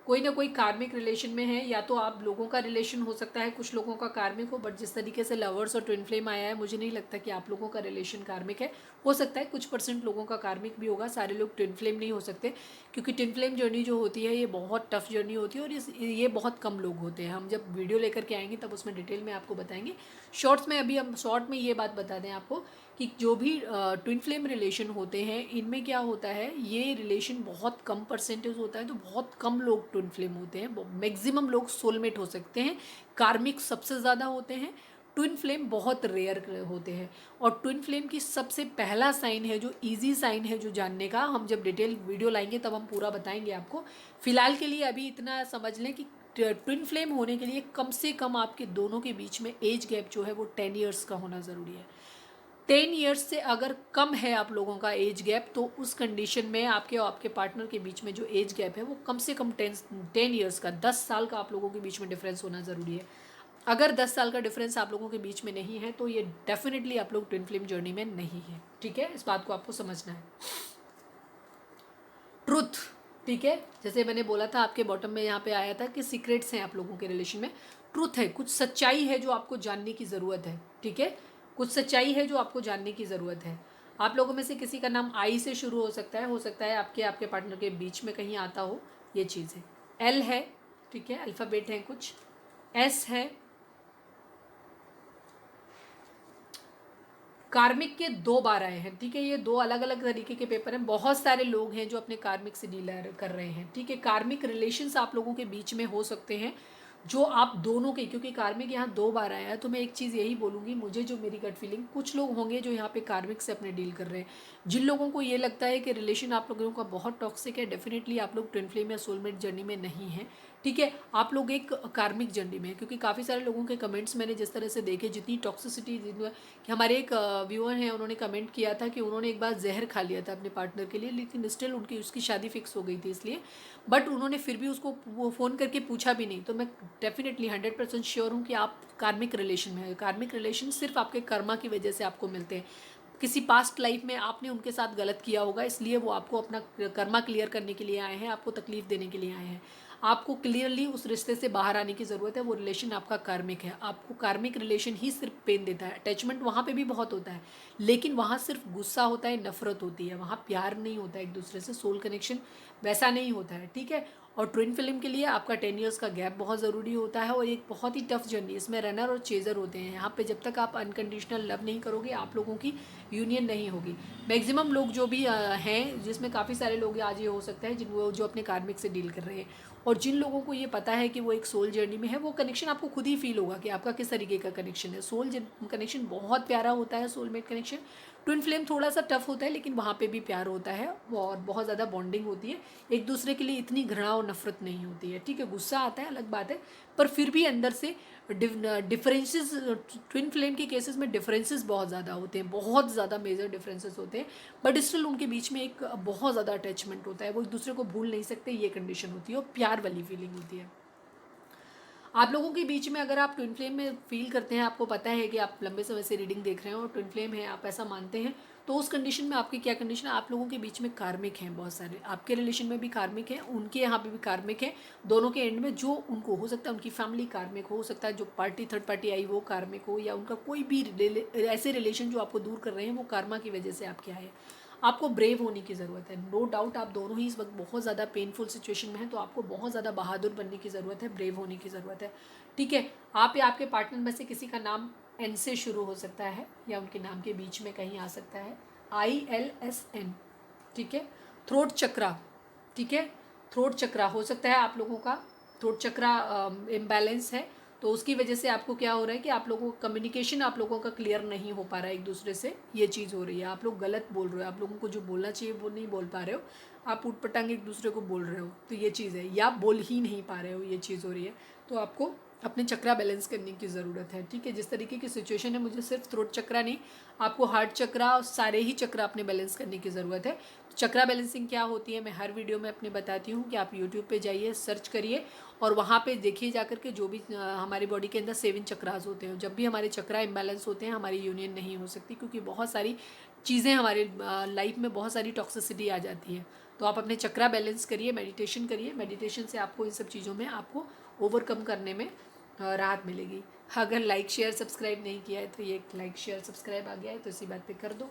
कोई ना कोई कार्मिक रिलेशन में है, या तो आप लोगों का रिलेशन हो सकता है, कुछ लोगों का कार्मिक हो, बट जिस तरीके से लवर्स और ट्विन फ्लेम आया है, मुझे नहीं लगता कि आप लोगों का रिलेशन कार्मिक है। हो सकता है कुछ % लोगों का कार्मिक भी होगा, सारे लोग ट्विन फ्लेम नहीं हो सकते, क्योंकि ट्विन फ्लेम जर्नी जो होती है ये बहुत टफ जर्नी होती है और ये बहुत कम लोग होते हैं। हम जब वीडियो लेकर के आएंगे तब उसमें डिटेल में आपको बताएंगे। शॉर्ट्स में अभी हम शॉर्ट में ये बात बता दें आपको कि जो भी ट्विन फ्लेम रिलेशन होते हैं, इनमें क्या होता है, ये रिलेशन बहुत कम % होता है, तो बहुत कम लोग ट्विन फ्लेम होते हैं, मैक्सिमम लोग सोलमेट हो सकते हैं, कार्मिक सबसे ज़्यादा होते हैं, ट्विन फ्लेम बहुत रेयर होते हैं। और ट्विन फ्लेम की सबसे पहला साइन है, जो इजी साइन है जो जानने का, हम जब डिटेल वीडियो लाएंगे तब हम पूरा बताएंगे आपको। फिलहाल के लिए अभी इतना समझ लें कि ट्विन फ्लेम होने के लिए कम से कम आपके दोनों के बीच में एज गैप जो है वो 10 ईयर्स का होना ज़रूरी है। 10 ईयर्स से अगर कम है आप लोगों का एज गैप, तो उस कंडीशन में आपके और आपके पार्टनर के बीच में जो एज गैप है वो कम से कम 10 ईयर्स का, 10 साल का आप लोगों के बीच में डिफरेंस होना ज़रूरी है। अगर 10 साल का डिफरेंस आप लोगों के बीच में नहीं है तो ये डेफिनेटली आप लोग ट्विन फ्लेम जर्नी में नहीं है। ठीक है, इस बात को आपको समझना है। ट्रुथ, ठीक है, जैसे मैंने बोला था आपके बॉटम में यहाँ पे आया था कि सीक्रेट्स हैं आप लोगों के रिलेशन में। ट्रुथ है, कुछ सच्चाई है जो आपको जानने की ज़रूरत है। ठीक है, कुछ सच्चाई है जो आपको जानने की ज़रूरत है। आप लोगों में से किसी का नाम आई से शुरू हो सकता है आपके पार्टनर के बीच में कहीं आता हो, ये चीज़ है। एल है, ठीक है, अल्फ़ाबेट है कुछ। एस है, कार्मिक के 2 बार आए हैं। ठीक है, ये 2 अलग अलग तरीके के पेपर हैं। बहुत सारे लोग हैं जो अपने कार्मिक से डील कर रहे हैं। ठीक है, कार्मिक रिलेशंस आप लोगों के बीच में हो सकते हैं जो आप दोनों के, क्योंकि कार्मिक यहाँ 2 बार आया है, तो मैं एक चीज़ यही बोलूँगी, मुझे जो मेरी गट फीलिंग, कुछ लोग होंगे जो यहाँ पे कार्मिक से अपने डील कर रहे हैं। जिन लोगों को ये लगता है कि रिलेशन आप लोगों का बहुत टॉक्सिक है, डेफिनेटली आप लोग ट्विन फ्लेम या सोलमेट जर्नी में नहीं हैं। ठीक है, आप लोग एक कार्मिक जर्नी में हैं, क्योंकि काफ़ी सारे लोगों के कमेंट्स मैंने जिस तरह से देखे, जितनी टॉक्सिसिटी, कि हमारे एक व्यूअर हैं, उन्होंने कमेंट किया था कि उन्होंने एक बार जहर खा लिया था अपने पार्टनर के लिए, लेकिन स्टिल उसकी शादी फिक्स हो गई थी इसलिए, बट उन्होंने फिर भी उसको वो फ़ोन करके पूछा भी नहीं। तो मैं डेफिनेटली 100% श्योर हूँ कि आप कार्मिक रिलेशन में है। कार्मिक रिलेशन सिर्फ आपके कर्मा की वजह से आपको मिलते हैं। किसी पास्ट लाइफ में आपने उनके साथ गलत किया होगा, इसलिए वो आपको अपना कर्मा क्लियर करने के लिए आए हैं, आपको तकलीफ देने के लिए आए हैं। आपको क्लियरली उस रिश्ते से बाहर आने की ज़रूरत है। वो रिलेशन आपका कार्मिक है, आपको कार्मिक रिलेशन ही सिर्फ पेन देता है। अटैचमेंट वहाँ पे भी बहुत होता है, लेकिन वहाँ सिर्फ गुस्सा होता है, नफरत होती है, वहाँ प्यार नहीं होता है एक दूसरे से, सोल कनेक्शन वैसा नहीं होता है। ठीक है, और ट्विन फिल्म के लिए आपका 10 ईयर्स का गैप बहुत ज़रूरी होता है, और एक बहुत ही टफ जर्नी, इसमें रनर और चेजर होते हैं। यहाँ पे जब तक आप अनकंडीशनल लव नहीं करोगे, आप लोगों की यूनियन नहीं होगी। मैक्सिमम लोग जो भी हैं, जिसमें काफ़ी सारे लोग आज ये हो सकता है जो अपने कार्मिक से डील कर रहे हैं, और जिन लोगों को ये पता है कि वो एक सोल जर्नी में है, वो कनेक्शन आपको खुद ही फील होगा कि आपका किस तरीके का कनेक्शन है। सोल कनेक्शन बहुत प्यारा होता है, सोलमेट कनेक्शन। ट्विन फ्लेम थोड़ा सा टफ होता है, लेकिन वहाँ पे भी प्यार होता है और बहुत ज़्यादा बॉन्डिंग होती है। एक दूसरे के लिए इतनी घृणा और नफरत नहीं होती है। ठीक है, गुस्सा आता है, अलग बात है, पर फिर भी अंदर से डिफरेंसेस, ट्विन फ्लेम के केसेस में डिफरेंसेस बहुत ज़्यादा होते हैं, बहुत ज़्यादा मेजर डिफरेंसेस होते हैं, बट स्टिल उनके बीच में एक बहुत ज़्यादा अटैचमेंट होता है। वो एक दूसरे को भूल नहीं सकते, ये कंडीशन होती है, और प्यार वाली फीलिंग होती है। आप लोगों के बीच में अगर आप ट्विन फ्लेम में फील करते हैं, आपको पता है कि आप लंबे समय से रीडिंग देख रहे हैं और ट्विन फ्लेम है, आप ऐसा मानते हैं, तो उस कंडीशन में आपकी क्या कंडीशन है? आप लोगों के बीच में कार्मिक हैं बहुत सारे, आपके रिलेशन में भी कार्मिक हैं, उनके यहाँ पे भी कार्मिक है, दोनों के एंड में। जो उनको हो सकता है उनकी फैमिली कार्मिक हो सकता है, जो पार्टी थर्ड पार्टी आई वो कार्मिक हो, या उनका कोई भी ऐसे रिलेशन जो आपको दूर कर रहे हैं वो कार्मा की वजह से आपके आए। आपको ब्रेव होने की ज़रूरत है, नो डाउट। आप दोनों ही इस वक्त बहुत ज़्यादा पेनफुल सिचुएशन में हैं, तो आपको बहुत ज़्यादा बहादुर बनने की ज़रूरत है, ब्रेव होने की ज़रूरत है। ठीक है, आप या आपके पार्टनर में से किसी का नाम एन से शुरू हो सकता है, या उनके नाम के बीच में कहीं आ सकता है, ILSN। ठीक है, थ्रोट चक्रा, ठीक है, थ्रोट चक्रा हो सकता है आप लोगों का थ्रोट चक्रा इम्बैलेंस है, तो उसकी वजह से आपको क्या हो रहा है कि आप लोगों का कम्युनिकेशन आप लोगों का क्लियर नहीं हो पा रहा है एक दूसरे से, ये चीज़ हो रही है। आप लोग गलत बोल रहे हो, आप लोगों को जो बोलना चाहिए वो नहीं बोल पा रहे हो, आप उठ पटांग एक दूसरे को बोल रहे हो, तो ये चीज़ है, या बोल ही नहीं पा रहे हो, ये चीज़ हो रही है। तो आपको अपने चक्रा बैलेंस करने की ज़रूरत है। ठीक है, जिस तरीके की सिचुएशन है, मुझे सिर्फ थ्रोट चक्रा नहीं, आपको हार्ट चक्रा और सारे ही चक्रा अपने बैलेंस करने की ज़रूरत है। चक्रा बैलेंसिंग क्या होती है मैं हर वीडियो में अपने बताती हूँ, कि आप यूट्यूब पे जाइए, सर्च करिए, और वहाँ पे देखिए जाकर के जो भी हमारी बॉडी के अंदर 7 चक्रास होते हैं। जब भी हमारे चक्रा इम्बैलेंस होते हैं, हमारी यूनियन नहीं हो सकती, क्योंकि बहुत सारी चीज़ें हमारे लाइफ में बहुत सारी टॉक्सिसिटी आ जाती है। तो आप अपने चक्रा बैलेंस करिए, मेडिटेशन करिए, मेडिटेशन से आपको इन सब चीज़ों में आपको ओवरकम करने में राहत मिलेगी। अगर लाइक शेयर सब्सक्राइब नहीं किया है, तो ये लाइक शेयर सब्सक्राइब आ गया है, तो इसी बात पे कर दो।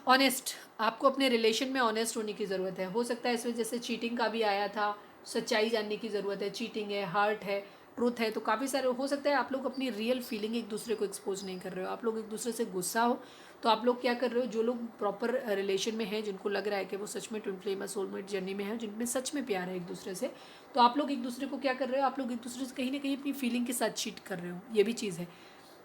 ऑनेस्ट, आपको अपने रिलेशन में ऑनेस्ट होने की ज़रूरत है। हो सकता है इस वजह से चीटिंग का भी आया था, सच्चाई जानने की ज़रूरत है। चीटिंग है, हार्ट है, ट्रूथ है, तो काफ़ी सारे हो सकता है आप लोग अपनी रियल फीलिंग एक दूसरे को एक्सपोज नहीं कर रहे हो, आप लोग एक दूसरे से गुस्सा हो, तो आप लोग क्या कर रहे हो, जो लोग प्रॉपर रिलेशन में हैं, जिनको लग रहा है कि वो सच में ट्विन फ्लेम या सोलमेट जर्नी में है, जिनमें सच में प्यार है एक दूसरे से, तो आप लोग एक दूसरे को क्या कर रहे हो, आप लोग एक दूसरे से कहीं ना कहीं अपनी फीलिंग के साथ चीट कर रहे हो, ये भी चीज़ है।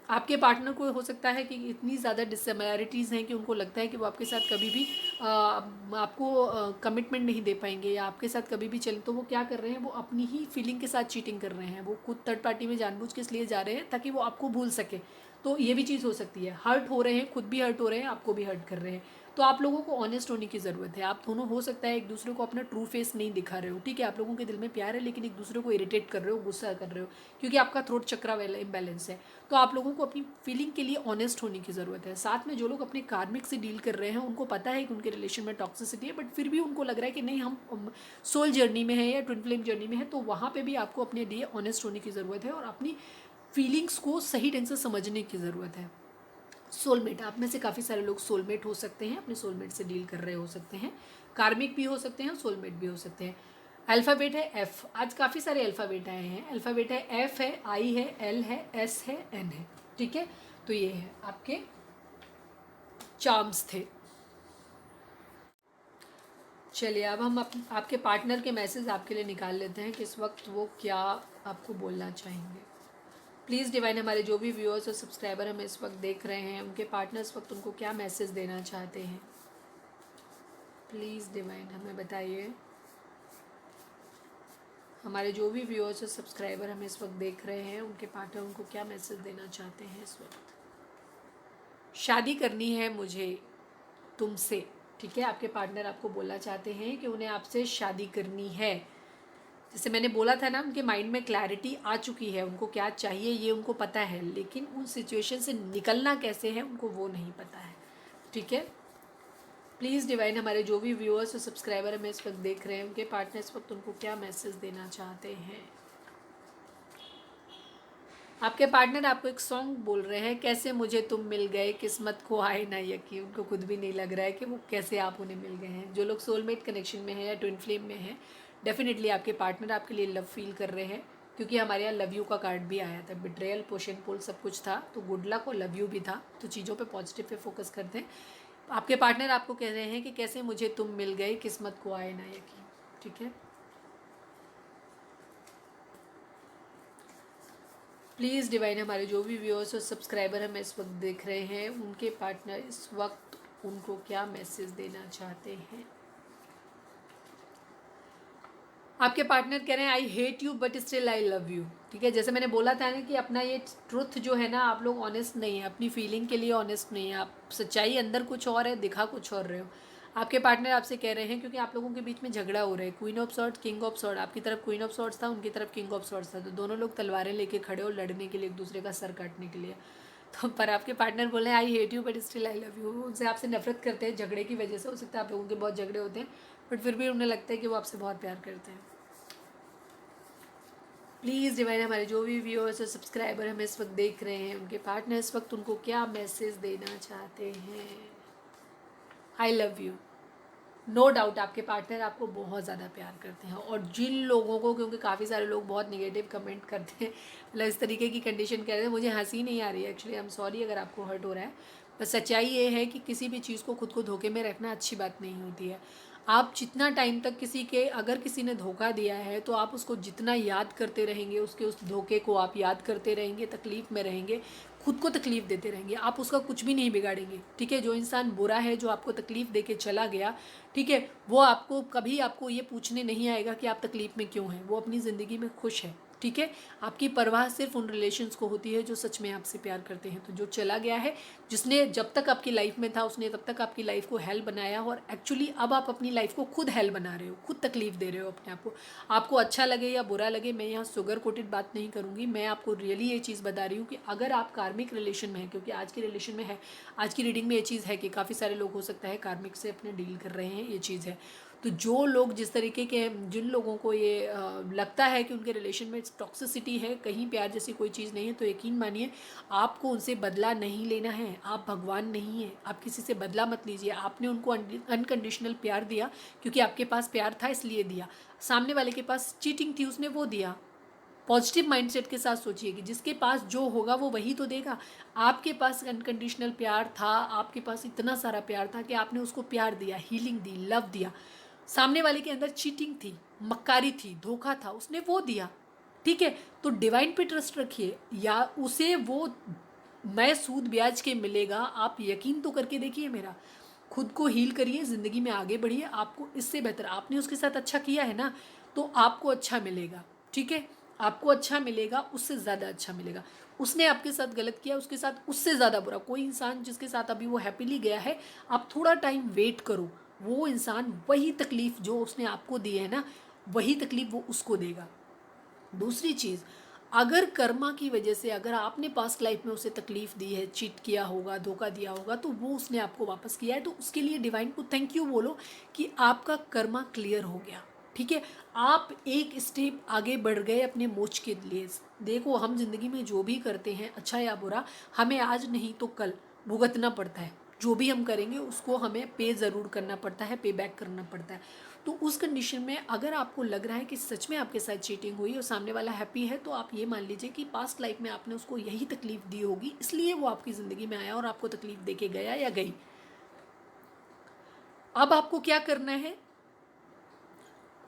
आपके पार्टनर को हो सकता है कि इतनी ज़्यादा डिससिमिलैरिटीज़ हैं कि उनको लगता है कि वो आपके साथ कभी भी आपको कमिटमेंट नहीं दे पाएंगे, या आपके साथ कभी भी चलें, तो वो क्या कर रहे हैं, वो अपनी ही फीलिंग के साथ चीटिंग कर रहे हैं। वो खुद थर्ड पार्टी में जानबूझ के इसलिए जा रहे हैं ताकि वो आपको भूल सके। तो ये भी चीज़ हो सकती है, हर्ट हो रहे हैं, खुद भी हर्ट हो रहे हैं, आपको भी हर्ट कर रहे हैं। तो आप लोगों को ऑनेस्ट होने की ज़रूरत है। आप दोनों हो सकता है एक दूसरे को अपना ट्रू फेस नहीं दिखा रहे हो, ठीक है, आप लोगों के दिल में प्यार है लेकिन एक दूसरे को इरिटेट कर रहे हो, गुस्सा कर रहे हो, क्योंकि आपका थ्रोट चक्रा वाला इम्बैलेंस है। तो आप लोगों को अपनी फीलिंग के लिए ऑनेस्ट होने की ज़रूरत है। साथ में जो लोग अपने कार्मिक से डील कर रहे हैं उनको पता है कि उनके रिलेशन में टॉक्सिसिटी है, बट फिर भी उनको लग रहा है कि नहीं, हम सोल जर्नी में है या ट्विन फ्लेम जर्नी में है, तो वहाँ पे भी आपको अपने लिए ऑनेस्ट होने की ज़रूरत है और अपनी फीलिंग्स को सही ढंग से समझने की ज़रूरत है। सोलमेट, आप में से काफ़ी सारे लोग सोलमेट हो सकते हैं, अपने सोलमेट से डील कर रहे हो सकते हैं, कार्मिक भी हो सकते हैं, सोलमेट भी हो सकते हैं। अल्फ़ाबेट है एफ, आज काफ़ी सारे अल्फ़ाबेट आए हैं। अल्फ़ाबेट है एफ है, आई है, एल है, एस है, एन है, ठीक है। तो ये है आपके चार्म्स थे। चलिए अब हम आपके पार्टनर के मैसेज आपके लिए निकाल लेते हैं कि इस वक्त वो क्या आपको बोलना चाहेंगे। प्लीज़ डिवाइन, हमारे जो भी व्यूअर्स और सब्सक्राइबर हमें इस वक्त देख रहे हैं, उनके पार्टनर इस वक्त उनको क्या मैसेज देना चाहते हैं। प्लीज़ डिवाइन हमें बताइए। हमारे जो भी व्यूअर्स और सब्सक्राइबर हमें इस वक्त देख रहे हैं, उनके पार्टनर उनको क्या मैसेज देना चाहते हैं इस वक्त। शादी करनी है मुझे तुमसे, ठीक है। आपके पार्टनर आपको बोलना चाहते हैं कि उन्हें आपसे शादी करनी है। जैसे मैंने बोला था ना, उनके माइंड में क्लैरिटी आ चुकी है, उनको क्या चाहिए ये उनको पता है, लेकिन उन सिचुएशन से निकलना कैसे है उनको वो नहीं पता है, ठीक है। प्लीज़ डिवाइन, हमारे जो भी व्यूअर्स और सब्सक्राइबर हमें इस वक्त देख रहे हैं, उनके पार्टनर इस वक्त उनको क्या मैसेज देना चाहते हैं। आपके पार्टनर आपको एक सॉन्ग बोल रहे हैं, कैसे मुझे तुम मिल गए, किस्मत को आए ना यकीन। उनको खुद भी नहीं लग रहा है कि वो कैसे आप उन्हें मिल गए हैं। जो लोग सोलमेट कनेक्शन में है या ट्विन फ्लेम में है, डेफिनेटली आपके पार्टनर आपके लिए लव फील कर रहे हैं, क्योंकि हमारे यहाँ लव यू का कार्ड भी आया था, बिट्रेयल, पुश एंड पुल सब कुछ था, तो गुड लक और लव यू भी था। तो चीज़ों पे पॉजिटिव पे फोकस करते हैं। आपके पार्टनर आपको कह रहे हैं कि कैसे मुझे तुम मिल गए, किस्मत को आए ना यकीन, ठीक है। प्लीज़ डिवाइन, हमारे जो भी व्यूअर्स और सब्सक्राइबर हमें इस वक्त देख रहे हैं, उनके पार्टनर इस वक्त उनको क्या मैसेज देना चाहते हैं। आपके पार्टनर कह रहे हैं I hate you but still I love you, ठीक है। जैसे मैंने बोला था ना कि अपना ये ट्रुथ जो है ना, आप लोग ऑनेस्ट नहीं है, अपनी फीलिंग के लिए ऑनेस्ट नहीं है, आप सच्चाई अंदर कुछ और है, दिखा कुछ और रहे हो। आपके पार्टनर आपसे कह रहे हैं, क्योंकि आप लोगों के बीच में झगड़ा हो रहा है, queen of swords, king of sword, आपकी तरफ क्वीन ऑफ सॉर्ड्स था, उनकी तरफ किंग ऑफ सॉर्ड्स था, तो दोनों लोग तलवारें लेके खड़े हो लड़ने के लिए, एक दूसरे का सर काटने के लिए। तो पर आपके पार्टनर बोले I hate you but still I love you, उनसे आपसे नफरत करते हैं झगड़े की वजह से। हो सकता है आप लोगों के बहुत झगड़े होते हैं, बट फिर भी उन्हें लगता है कि वो आपसे बहुत प्यार करते हैं। प्लीज़ डिवाइन, हमारे जो भी व्यूअर्स और सब्सक्राइबर हमें इस वक्त देख रहे हैं, उनके पार्टनर इस वक्त उनको क्या मैसेज देना चाहते हैं। I love you. No doubt आपके पार्टनर आपको बहुत ज़्यादा प्यार करते हैं, और जिन लोगों को, क्योंकि काफ़ी सारे लोग बहुत निगेटिव कमेंट करते हैं, मतलब इस तरीके की कंडीशन कह रहे हैं, मुझे हंसी नहीं आ रही है एक्चुअली, आई एम सॉरी अगर आपको हर्ट हो रहा है। बस सच्चाई ये है कि किसी भी चीज़ को खुद को धोखे में रखना अच्छी बात नहीं होती है। आप जितना टाइम तक अगर किसी ने धोखा दिया है, तो आप उसको जितना याद करते रहेंगे, उसके उस धोखे को आप याद करते रहेंगे, तकलीफ़ में रहेंगे, खुद को तकलीफ़ देते रहेंगे, आप उसका कुछ भी नहीं बिगाड़ेंगे, ठीक है। जो इंसान बुरा है, जो आपको तकलीफ़ दे के चला गया, ठीक है, वो आपको कभी आपको ये पूछने नहीं आएगा कि आप तकलीफ़ में क्यों हैं, वो अपनी ज़िंदगी में खुश है, ठीक है। आपकी परवाह सिर्फ उन रिलेशंस को होती है जो सच में आपसे प्यार करते हैं। तो जो चला गया है, जिसने जब तक आपकी लाइफ में था, उसने तब तक आपकी लाइफ को हेल बनाया, और एक्चुअली अब आप अपनी लाइफ को खुद हेल बना रहे हो, खुद तकलीफ दे रहे हो अपने आप को। आपको अच्छा लगे या बुरा लगे, मैं यहाँ शुगर कोटेड बात नहीं करूँगी, मैं आपको रियली ये चीज़ बता रही हूँ कि अगर आप कार्मिक रिलेशन में हैं, क्योंकि आज के रिलेशन में है, आज की रीडिंग में ये चीज़ है कि काफ़ी सारे लोग हो सकता है कार्मिक से अपने डील कर रहे हैं, ये चीज़ है। तो जो लोग जिस तरीके के, जिन लोगों को ये लगता है कि उनके रिलेशन में टॉक्सिसिटी है, कहीं प्यार जैसी कोई चीज़ नहीं है, तो यकीन मानिए आपको उनसे बदला नहीं लेना है। आप भगवान नहीं है, आप किसी से बदला मत लीजिए। आपने उनको अनकंडीशनल प्यार दिया, क्योंकि आपके पास प्यार था इसलिए दिया। सामने वाले के पास चीटिंग थी, उसने वो दिया। पॉजिटिव माइंडसेट के साथ सोचिए कि जिसके पास जो होगा वो वही तो देगा। आपके पास अनकंडीशनल प्यार था, आपके पास इतना सारा प्यार था कि आपने उसको प्यार दिया, हीलिंग दी, लव दिया। सामने वाले के अंदर चीटिंग थी, मक्कारी थी, धोखा था, उसने वो दिया, ठीक है। तो डिवाइन पे ट्रस्ट रखिए, या उसे वो मैं सूद ब्याज के मिलेगा, आप यकीन तो करके देखिए मेरा। खुद को हील करिए, ज़िंदगी में आगे बढ़िए, आपको इससे बेहतर, आपने उसके साथ अच्छा किया है ना, तो आपको अच्छा मिलेगा, ठीक है। आपको अच्छा मिलेगा, उससे ज़्यादा अच्छा मिलेगा। उसने आपके साथ गलत किया, उसके साथ उससे ज़्यादा बुरा। कोई इंसान जिसके साथ अभी वो हैप्पीली गया है, आप थोड़ा टाइम वेट करो, वो इंसान वही तकलीफ़ जो उसने आपको दी है ना, वही तकलीफ़ वो उसको देगा। दूसरी चीज़, अगर कर्मा की वजह से अगर आपने पास्ट लाइफ में उसे तकलीफ़ दी है, चीट किया होगा, धोखा दिया होगा, तो वो उसने आपको वापस किया है, तो उसके लिए डिवाइन को थैंक यू बोलो कि आपका कर्मा क्लियर हो गया। ठीक है, आप एक स्टेप आगे बढ़ गए अपने मोक्ष के लिए। देखो, हम जिंदगी में जो भी करते हैं, अच्छा या बुरा, हमें आज नहीं तो कल भुगतना पड़ता है। जो भी हम करेंगे उसको हमें पे ज़रूर करना पड़ता है, पे बैक करना पड़ता है। तो उस कंडीशन में अगर आपको लग रहा है कि सच में आपके साथ चीटिंग हुई और सामने वाला हैप्पी है, तो आप ये मान लीजिए कि पास्ट लाइफ में आपने उसको यही तकलीफ दी होगी, इसलिए वो आपकी ज़िंदगी में आया और आपको तकलीफ दे के गया या गई। अब आपको क्या करना है,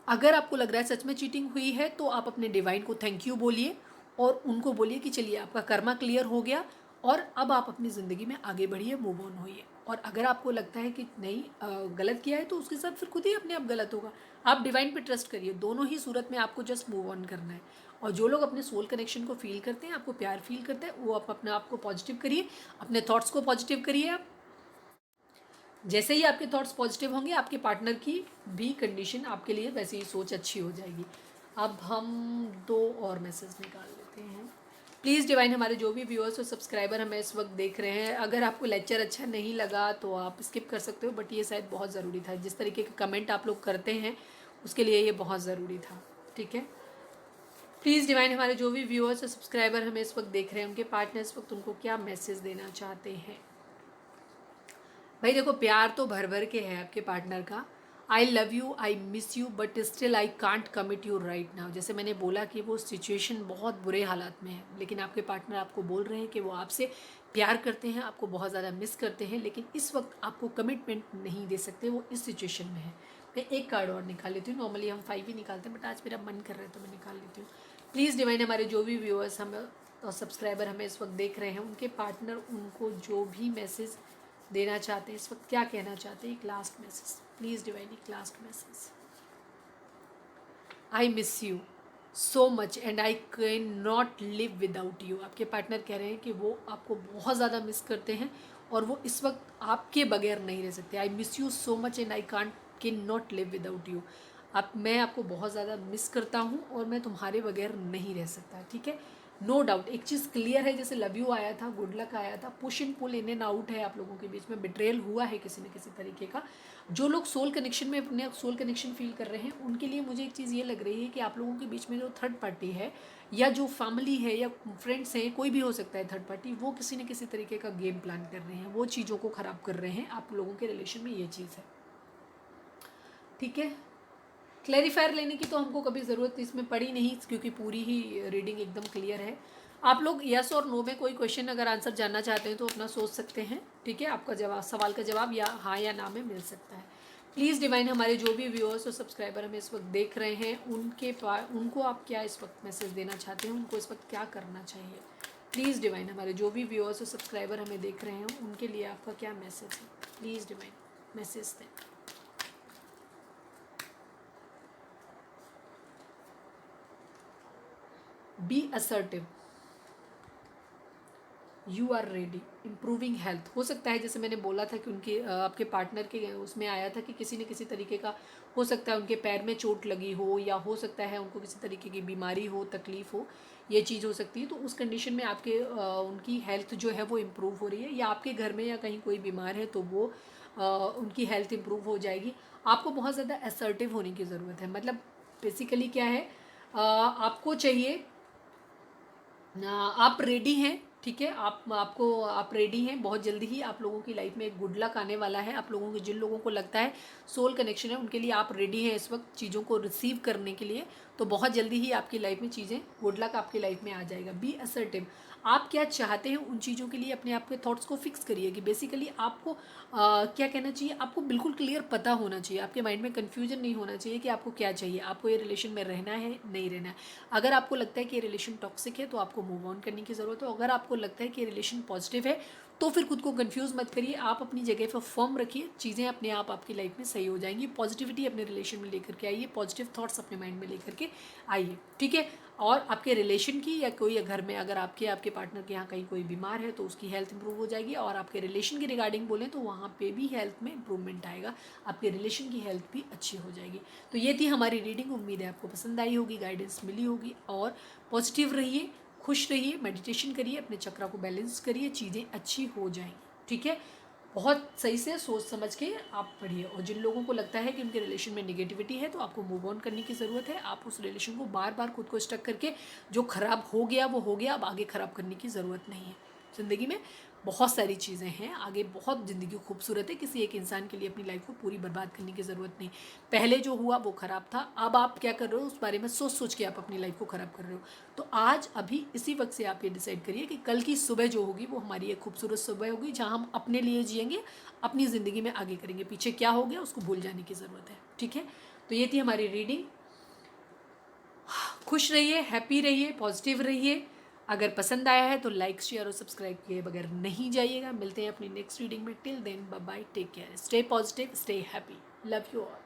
अगर आपको लग रहा है सच में चीटिंग हुई है, तो आप अपने डिवाइन को थैंक यू बोलिए और उनको बोलिए कि चलिए आपका कर्मा क्लियर हो गया और अब आप अपनी ज़िंदगी में आगे बढ़िए, मूव ऑन होइए। और अगर आपको लगता है कि नहीं गलत किया है, तो उसके साथ फिर खुद ही अपने आप गलत होगा। आप डिवाइन पे ट्रस्ट करिए, दोनों ही सूरत में आपको जस्ट मूव ऑन करना है। और जो लोग अपने सोल कनेक्शन को फील करते हैं, आपको प्यार फील करते हैं, वो आप अपने आप को पॉजिटिव करिए, अपने थॉट्स को पॉजिटिव करिए। आप जैसे ही आपके थॉट्स पॉजिटिव होंगे, आपके पार्टनर की भी कंडीशन आपके लिए वैसे ही सोच अच्छी हो जाएगी। अब हम 2 और मैसेज निकाल लेते हैं। प्लीज़ डिवाइन, हमारे जो भी व्यूअर्स और सब्सक्राइबर हमें इस वक्त देख रहे हैं, अगर आपको लेक्चर अच्छा नहीं लगा तो आप स्किप कर सकते हो, बट ये शायद बहुत ज़रूरी था। जिस तरीके के कमेंट आप लोग करते हैं, उसके लिए ये बहुत ज़रूरी था। ठीक है, प्लीज़ डिवाइन, हमारे जो भी व्यूअर्स और सब्सक्राइबर हमें इस वक्त देख रहे हैं, उनके पार्टनर इस वक्त उनको क्या मैसेज देना चाहते हैं। भाई देखो, प्यार तो भर भर के है आपके पार्टनर का। आई love you, I miss you, but still I can't commit you right now. जैसे मैंने बोला कि वो सिचुएशन बहुत बुरे हालात में है, लेकिन आपके पार्टनर आपको बोल रहे हैं कि वो आपसे प्यार करते हैं, आपको बहुत ज़्यादा मिस करते हैं, लेकिन इस वक्त आपको कमिटमेंट नहीं दे सकते, वो इस सिचुएशन में है। मैं एक कार्ड और निकाल लेती हूँ। नॉर्मली हम 5 ही निकालते हैं, बट आज मेरा मन कर रहा है तो मैं निकाल लेती हूँ। प्लीज़ डिवाइन, हमारे जो भी व्यूअर्स हमें और सब्सक्राइबर हमें इस वक्त देख रहे हैं, उनके पार्टनर उनको जो भी मैसेज देना चाहते हैं, इस वक्त क्या कहना चाहते हैं, एक लास्ट मैसेज प्लीज़ डिवाइन, एक last message. I miss you so much and I can not live without you. आपके पार्टनर कह रहे हैं कि वो आपको बहुत ज़्यादा मिस करते हैं और वो इस वक्त आपके बगैर नहीं रह सकते। I miss you so much and I can not live without you. मैं आपको बहुत ज़्यादा मिस करता हूँ और मैं तुम्हारे बगैर नहीं रह सकता। ठीक है, नो डाउट एक चीज़ क्लियर है, जैसे लव यू आया था, गुड लक आया था, push in pull, in and out है आप लोगों के बीच में, बिट्रेयल हुआ है किसी न किसी तरीके का। जो लोग सोल कनेक्शन में अपने सोल कनेक्शन फील कर रहे हैं, उनके लिए मुझे एक चीज़ ये लग रही है कि आप लोगों के बीच में जो थर्ड पार्टी है या जो फैमिली है या फ्रेंड्स हैं, कोई भी हो सकता है थर्ड पार्टी, वो किसी न किसी तरीके का गेम प्लान कर रहे हैं, वो चीज़ों को ख़राब कर रहे हैं आप लोगों के रिलेशन में, ये चीज़ है। ठीक है, क्लैरिफायर लेने की तो हमको कभी ज़रूरत इसमें पड़ी नहीं, क्योंकि पूरी ही रीडिंग एकदम क्लियर है। आप लोग यस और नो में कोई क्वेश्चन अगर आंसर जानना चाहते हैं तो अपना सोच सकते हैं। ठीक है, आपका जवाब, सवाल का जवाब या हाँ या ना में मिल सकता है। प्लीज़ डिवाइन, हमारे जो भी व्यूअर्स और सब्सक्राइबर हमें इस वक्त देख रहे हैं, उनको आप क्या इस वक्त मैसेज देना चाहते हैं, उनको इस वक्त क्या करना चाहिए। प्लीज़ डिवाइन, हमारे जो भी व्यूअर्स और सब्सक्राइबर हमें देख रहे हैं, उनके लिए आपका क्या मैसेज है। प्लीज़ डिवाइन मैसेज दें। Be assertive, you are ready, improving health. हो सकता है जैसे मैंने बोला था कि उनके आपके पार्टनर के उसमें आया था कि किसी न किसी तरीके का हो सकता है उनके पैर में चोट लगी हो, या हो सकता है उनको किसी तरीके की बीमारी हो, तकलीफ हो, ये चीज़ हो सकती है। तो उस कंडीशन में आपके उनकी हेल्थ जो है वो इम्प्रूव हो रही है, या आपके घर में या कहीं कोई बीमार है तो वो उनकी हेल्थ इम्प्रूव हो जाएगी। आपको बहुत ज़्यादा असर्टिव होने की ज़रूरत है। मतलब बेसिकली क्या है, आपको चाहिए, आप रेडी हैं। ठीक है, आप रेडी हैं। बहुत जल्दी ही आप लोगों की लाइफ में एक गुड लक आने वाला है। आप लोगों के, जिन लोगों को लगता है सोल कनेक्शन है, उनके लिए आप रेडी हैं इस वक्त चीज़ों को रिसीव करने के लिए। तो बहुत जल्दी ही आपकी लाइफ में चीज़ें, गुड लक आपकी लाइफ में आ जाएगा। बी असर्टिव, आप क्या चाहते हैं उन चीज़ों के लिए अपने आप के थॉट्स को फिक्स करिए कि बेसिकली आपको क्या कहना चाहिए, आपको बिल्कुल क्लियर पता होना चाहिए, आपके माइंड में कन्फ्यूजन नहीं होना चाहिए कि आपको क्या चाहिए, आपको ये रिलेशन में रहना है, नहीं रहना है। अगर आपको लगता है कि ये रिलेशन टॉक्सिक है तो आपको मूव ऑन करने की ज़रूरत है। अगर आपको लगता है कि ये रिलेशन पॉजिटिव है तो फिर खुद को कंफ्यूज मत करिए, आप अपनी जगह पर फर्म रखिए, चीज़ें अपने आप आपकी लाइफ में सही हो जाएंगी। पॉजिटिविटी अपने रिलेशन में लेकर के आइए, पॉजिटिव थॉट्स अपने माइंड में लेकर के आइए, ठीक है। और आपके रिलेशन की या कोई घर में अगर आपके पार्टनर के यहाँ कहीं कोई बीमार है तो उसकी हेल्थ इंप्रूव हो जाएगी, और आपके रिलेशन की रिगार्डिंग बोलें तो वहाँ पे भी हेल्थ में इंप्रूवमेंट आएगा, आपके रिलेशन की हेल्थ भी अच्छी हो जाएगी। तो ये थी हमारी रीडिंग, उम्मीद है आपको पसंद आई होगी, गाइडेंस मिली होगी। और पॉजिटिव रहिए, खुश रहिए, मेडिटेशन करिए, अपने चक्रा को बैलेंस करिए, चीज़ें अच्छी हो जाएंगी, ठीक है। बहुत सही से सोच समझ के आप पढ़िए। और जिन लोगों को लगता है कि उनके रिलेशन में निगेटिविटी है तो आपको मूव ऑन करने की ज़रूरत है। आप उस रिलेशन को बार बार खुद को स्टक करके, जो ख़राब हो गया वो हो गया, अब आगे ख़राब करने की ज़रूरत नहीं है। ज़िंदगी में बहुत सारी चीज़ें हैं, आगे बहुत ज़िंदगी खूबसूरत है, किसी एक इंसान के लिए अपनी लाइफ को पूरी बर्बाद करने की ज़रूरत नहीं। पहले जो हुआ वो ख़राब था, अब आप क्या कर रहे हो उस बारे में सोच सोच के आप अपनी लाइफ को ख़राब कर रहे हो। तो आज अभी इसी वक्त से आप ये डिसाइड करिए कि कल की सुबह जो होगी वो हमारी एक खूबसूरत सुबह होगी, जहाँ हम अपने लिए जिएंगे, अपनी ज़िंदगी में आगे करेंगे। पीछे क्या हो गया उसको भूल जाने की ज़रूरत है, ठीक है। तो ये थी हमारी रीडिंग। खुश रहिए, हैप्पी रहिए, पॉजिटिव रहिए। अगर पसंद आया है तो लाइक, शेयर और सब्सक्राइब किए बगैर नहीं जाइएगा। मिलते हैं अपनी नेक्स्ट रीडिंग में। Till then bye bye, take care, stay positive, stay happy, love you all.